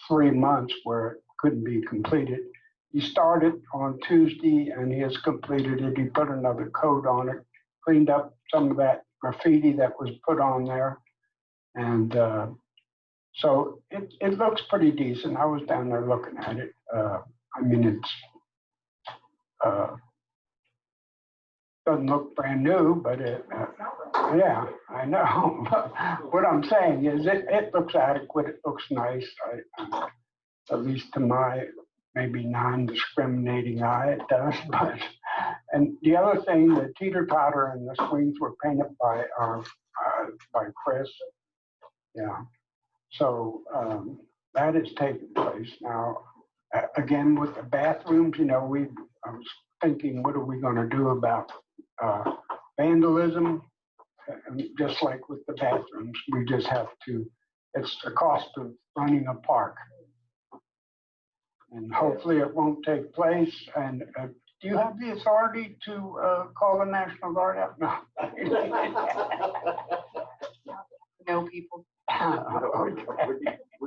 3 months where it couldn't be completed. He started on Tuesday and he has completed it. He put another coat on it, cleaned up some of that graffiti that was put on there. And so it looks pretty decent. I was down there looking at it. I mean, it's doesn't look brand new, but yeah, I know. What I'm saying is it looks adequate. It looks nice. At least to my maybe non-discriminating eye, it does. But and the other thing, the teeter-totter and the swings were painted by Chris. Yeah. So that is taking place now. Again, with the bathrooms, I was thinking, what are we gonna do about vandalism? And just like with the bathrooms, we just have to, it's the cost of running a park. And hopefully it won't take place. And do you have the authority to call the National Guard out? No. No, people. We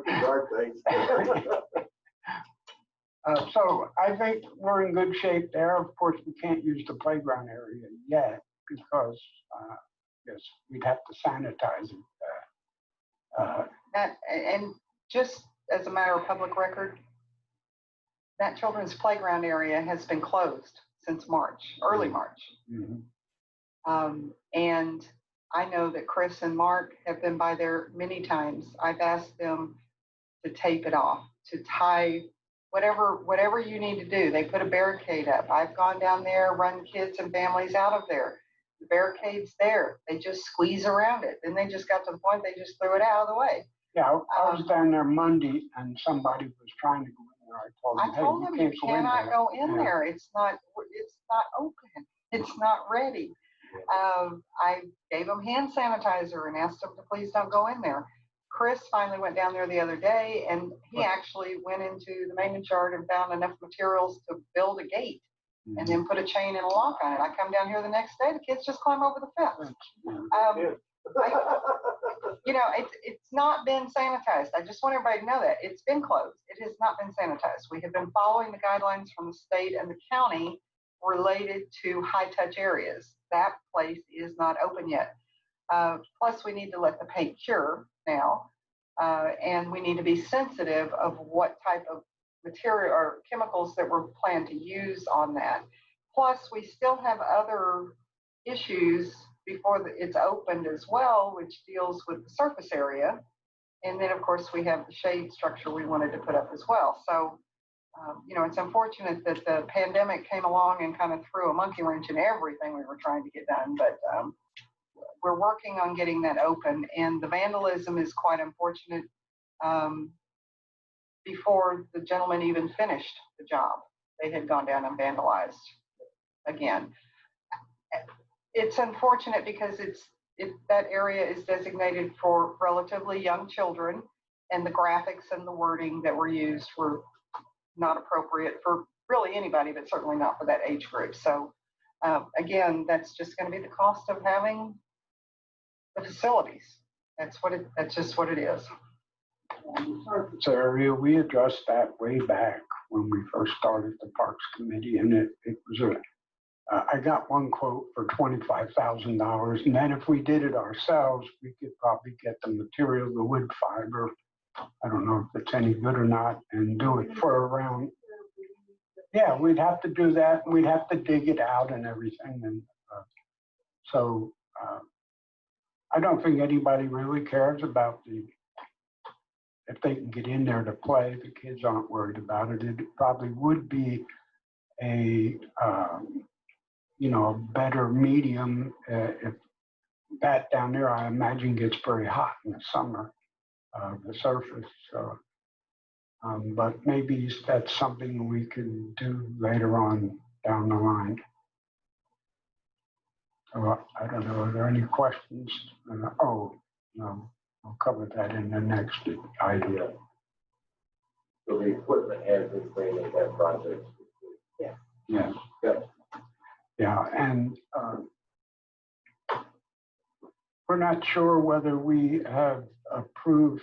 can guard things. So I think we're in good shape there. Of course, we can't use the playground area yet because yes, we'd have to sanitize it. And just as a matter of public record, that children's playground area has been closed since March, early March. And I know that Chris and Mark have been by there many times. I've asked them to tape it off, to tie whatever you need to do. They put a barricade up. I've gone down there, run kids and families out of there. The barricade's there. They just squeeze around it. Then they just got to the point they just threw it out of the way. Yeah, I was down there Monday and somebody was trying to go in there. I told them you cannot go in there. It's not open. It's not ready. I gave them hand sanitizer and asked them to please don't go in there. Chris finally went down there the other day and he actually went into the maintenance yard and found enough materials to build a gate and then put a chain and a lock on it. I come down here the next day, the kids just climb over the fence. It's not been sanitized. I just want everybody to know that. It's been closed. It has not been sanitized. We have been following the guidelines from the state and the county related to high-touch areas. That place is not open yet. Plus, we need to let the paint cure now, and we need to be sensitive of what type of material or chemicals that we're planning to use on that. Plus, we still have other issues before it's opened as well, which deals with the surface area. And then, of course, we have the shade structure we wanted to put up as well. So, it's unfortunate that the pandemic came along and kind of threw a monkey wrench in everything we were trying to get done, but we're working on getting that open. And the vandalism is quite unfortunate. Before the gentleman even finished the job, they had gone down and vandalized again. It's unfortunate because that area is designated for relatively young children, and the graphics and the wording that were used were not appropriate for really anybody, but certainly not for that age group. So again, that's just going to be the cost of having the facilities. That's just what it is. The surface area, we addressed that way back when we first started the Parks Committee, and it was I got one quote for $25,000, and then if we did it ourselves, we could probably get the material, the wood fiber. I don't know if it's any good or not, and do it for around. Yeah, we'd have to do that. We'd have to dig it out and everything, and so I don't think anybody really cares about if they can get in there to play. The kids aren't worried about it. It probably would be a better medium if that down there, I imagine, gets very hot in the summer, the surface. So, but maybe that's something we can do later on down the line. So I don't know, are there any questions? Oh, no, I'll cover that in the next item. So the equipment has been cleaned at that project. Yeah. Yes. Yep. Yeah, and we're not sure whether we have approved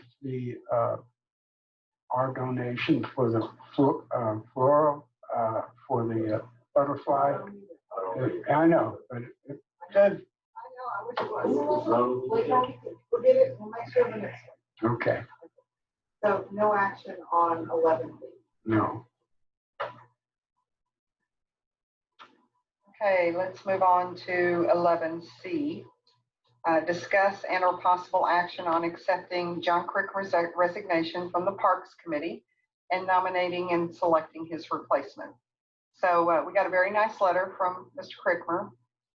our donation for the floral for the butterfly. I know, but it said. I know, I wish it was. We'll get it, we'll make sure the next one. Okay. So no action on 11B. No. Okay, let's move on to 11C. Discuss and or possible action on accepting John Crick resignation from the Parks Committee and nominating and selecting his replacement. So we got a very nice letter from Mr. Crickmer,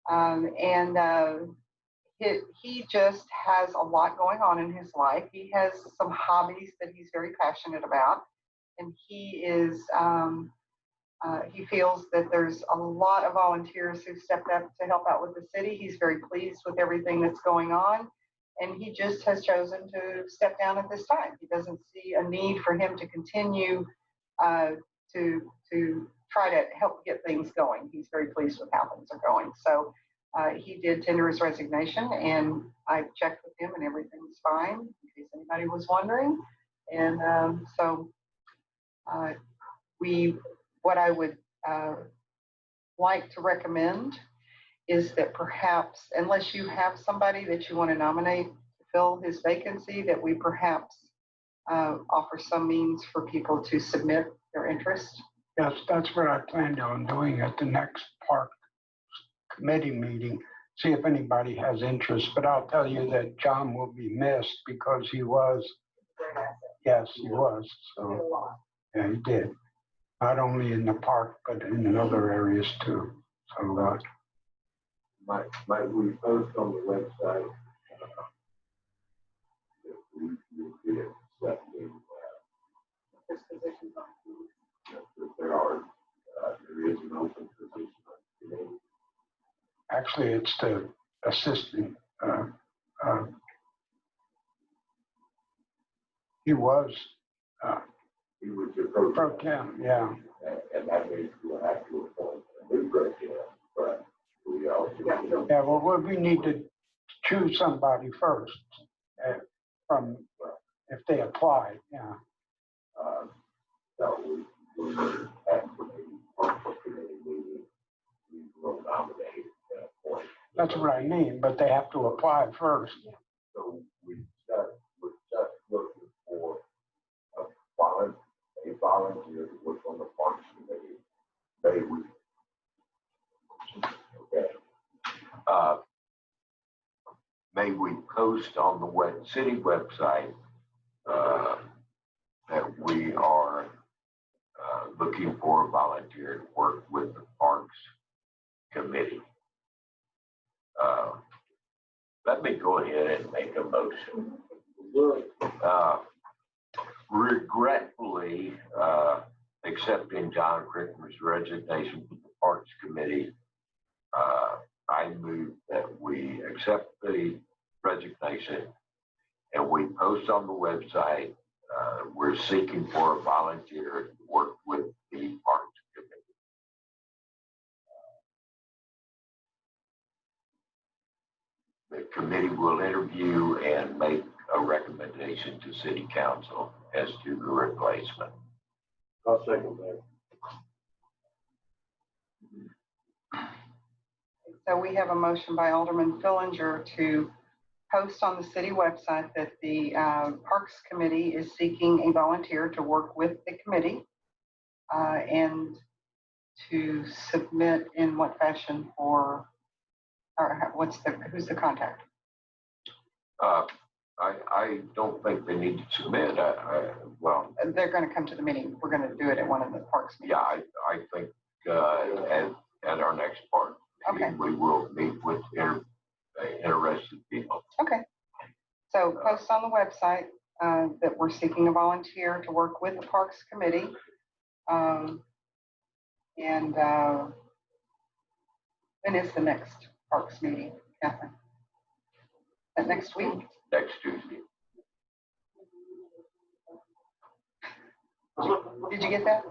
and he just has a lot going on in his life. He has some hobbies that he's very passionate about, And he is, he feels that there's a lot of volunteers who've stepped up to help out with the city. He's very pleased with everything that's going on. And he just has chosen to step down at this time. He doesn't see a need for him to continue to try to help get things going. He's very pleased with how things are going. So he did tender his resignation, and I checked with him and everything's fine, in case anybody was wondering. And what I would like to recommend is that perhaps, unless you have somebody that you want to nominate to fill his vacancy, that we perhaps offer some means for people to submit their interest. Yes, that's what I planned on doing at the next park committee meeting, see if anybody has interest. But I'll tell you that John will be missed because he was, yes, he was. So, yeah, he did. Not only in the park, but in other areas too. So, might we post on the website? If we get accepted, if there is an open position on the committee. actually, it's the assistant. He was your pro tem, yeah. And that means we'll have to appoint a new pro tem, but we also. Yeah, well, we need to choose somebody first from if they apply, yeah. So we have we will nominate and appoint. That's what I mean, but they have to apply first. So we're just looking for a volunteer to work on the Parks Committee. May we post on the city website that we are looking for a volunteer to work with the Parks Committee. Let me go ahead and make a motion. Regretfully, accepting John Crickmer's resignation from the Parks Committee, I move that we accept the resignation and we post on the website, we're seeking for a volunteer to work with the Parks Committee. The committee will interview and make a recommendation to City Council as to the replacement. I'll second that. So we have a motion by Alderman Fillinger to post on the city website that the Parks Committee is seeking a volunteer to work with the committee and to submit in what fashion or who's the contact? I don't think they need to submit. Well, they're going to come to the meeting. We're going to do it at one of the parks meetings. Yeah, I think at our next part, okay, we will meet with interested people. Okay. So post on the website that we're seeking a volunteer to work with the Parks Committee. And when is the next Parks meeting, Catherine? That next week? Next Tuesday. Did you get that?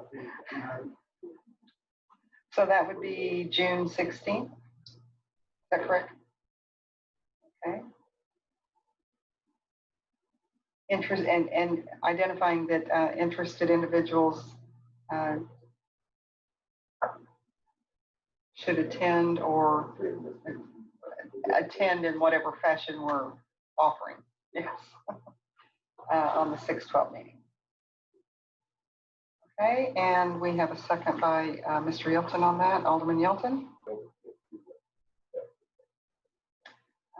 So that would be June 16th. Is that correct? Okay. Interest and identifying that interested individuals should attend or attend in whatever fashion we're offering. Yes. On the 6/12 meeting. Okay, and we have a second by Mr. Yelton on that. Alderman Yelton?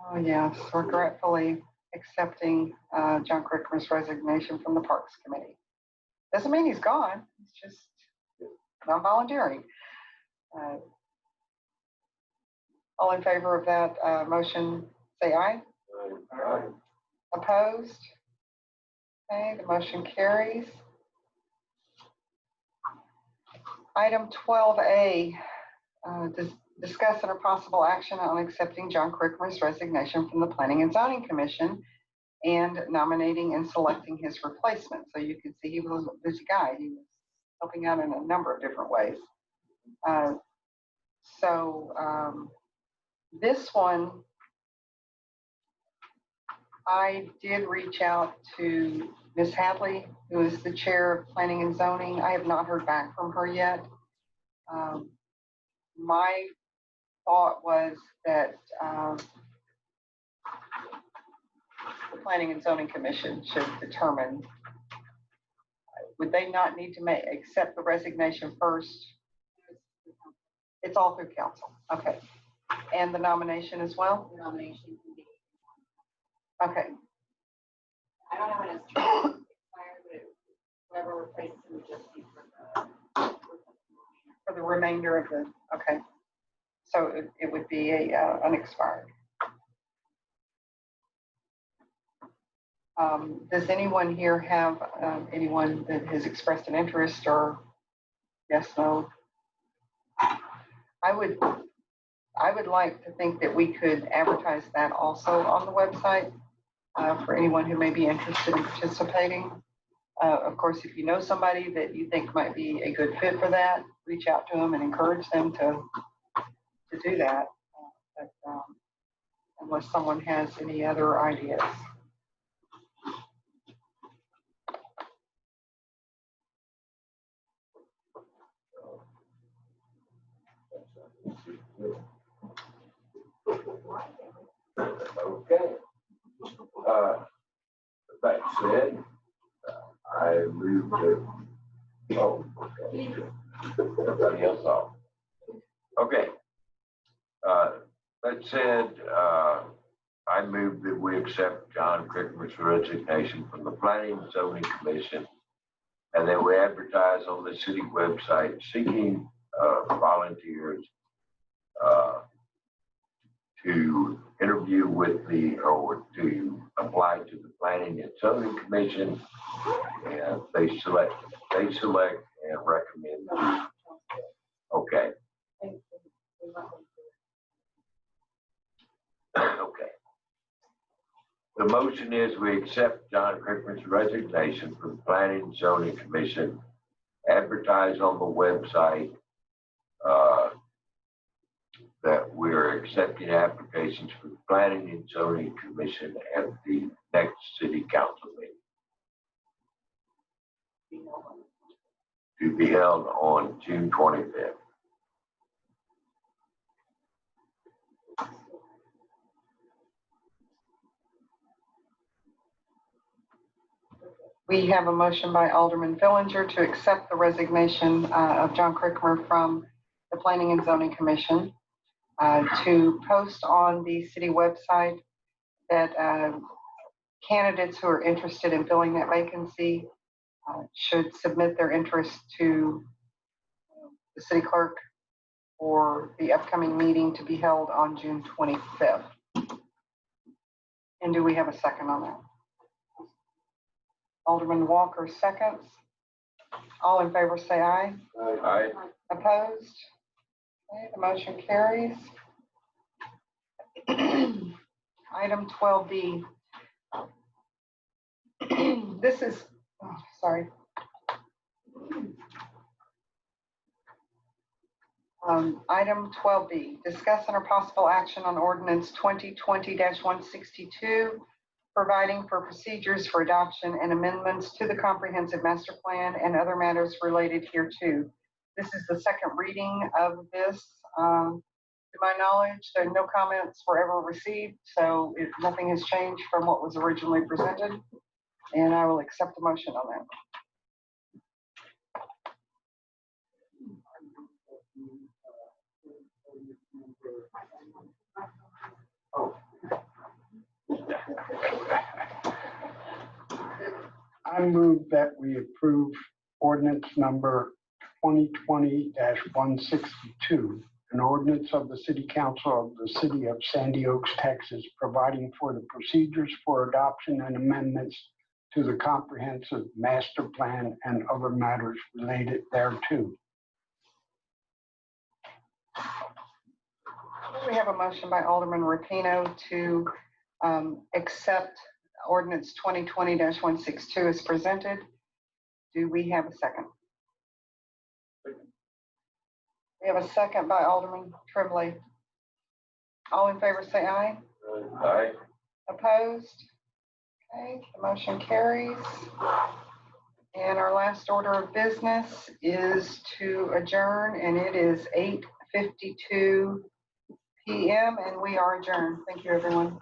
Oh, yes, regretfully accepting John Crickmer's resignation from the Parks Committee. Doesn't mean he's gone, he's just not volunteering. All in favor of that motion, say aye. Aye. Opposed? Okay, the motion carries. Item 12A, discuss and possible action on accepting John Cricker's resignation from the Planning and Zoning Commission and nominating and selecting his replacement. So you can see he was a busy guy. He was helping out in a number of different ways. This one, I did reach out to Ms. Hadley, who is the chair of Planning and Zoning. I have not heard back from her yet. My thought was that the Planning and Zoning Commission should determine, would they not need to accept the resignation first? It's all through council. Okay. And the nomination as well? The nomination can be. Okay. I don't know when his term expires, but whoever replaces him would just be For the remainder of the, okay. So it would be a unexpired. Does anyone here have anyone that has expressed an interest or yes, no? I would like to think that we could advertise that also on the website for anyone who may be interested in participating. Of course, if you know somebody that you think might be a good fit for that, reach out to them and encourage them to do that. Unless someone has any other ideas. Okay. That said, I move to, oh, okay. Everybody else off. Okay. That said, I move that we accept John Cricker's resignation from the Planning and Zoning Commission, and that we advertise on the city website seeking volunteers to interview with or to apply to the Planning and Zoning Commission, and they select and recommend. Okay. Okay. The motion is we accept John Cricker's resignation from the Planning and Zoning Commission, advertise on the website that we're accepting applications for the Planning and Zoning Commission at the next city council meeting to be held on June 25th. We have a motion by Alderman Fillinger to accept the resignation of John Cricker from the Planning and Zoning Commission, to post on the city website that candidates who are interested in filling that vacancy should submit their interest to the city clerk for the upcoming meeting to be held on June 25th. And do we have a second on that? Alderman Walker seconds. All in favor say aye. Aye. Opposed? Okay, the motion carries. Item 12B. This is, sorry. Item 12B, discuss and possible action on ordinance 2020-162, providing for procedures for adoption and amendments to the comprehensive master plan and other matters related hereto. This is the second reading of this. To my knowledge, no comments were ever received, so nothing has changed from what was originally presented, and I will accept the motion on that. I move that we approve ordinance number 2020-162, an ordinance of the City Council of the City of Sandy Oaks, Texas, providing for the procedures for adoption and amendments to the comprehensive master plan and other matters related thereto. we have a motion by Alderman Rapino to accept ordinance 2020-162 as presented. Do we have a second? We have a second by Alderman Tremblay. All in favor say aye. Aye. Opposed? Okay, the motion carries. And our last order of business is to adjourn, and it is 8:52 p.m. and we are adjourned. Thank you, everyone.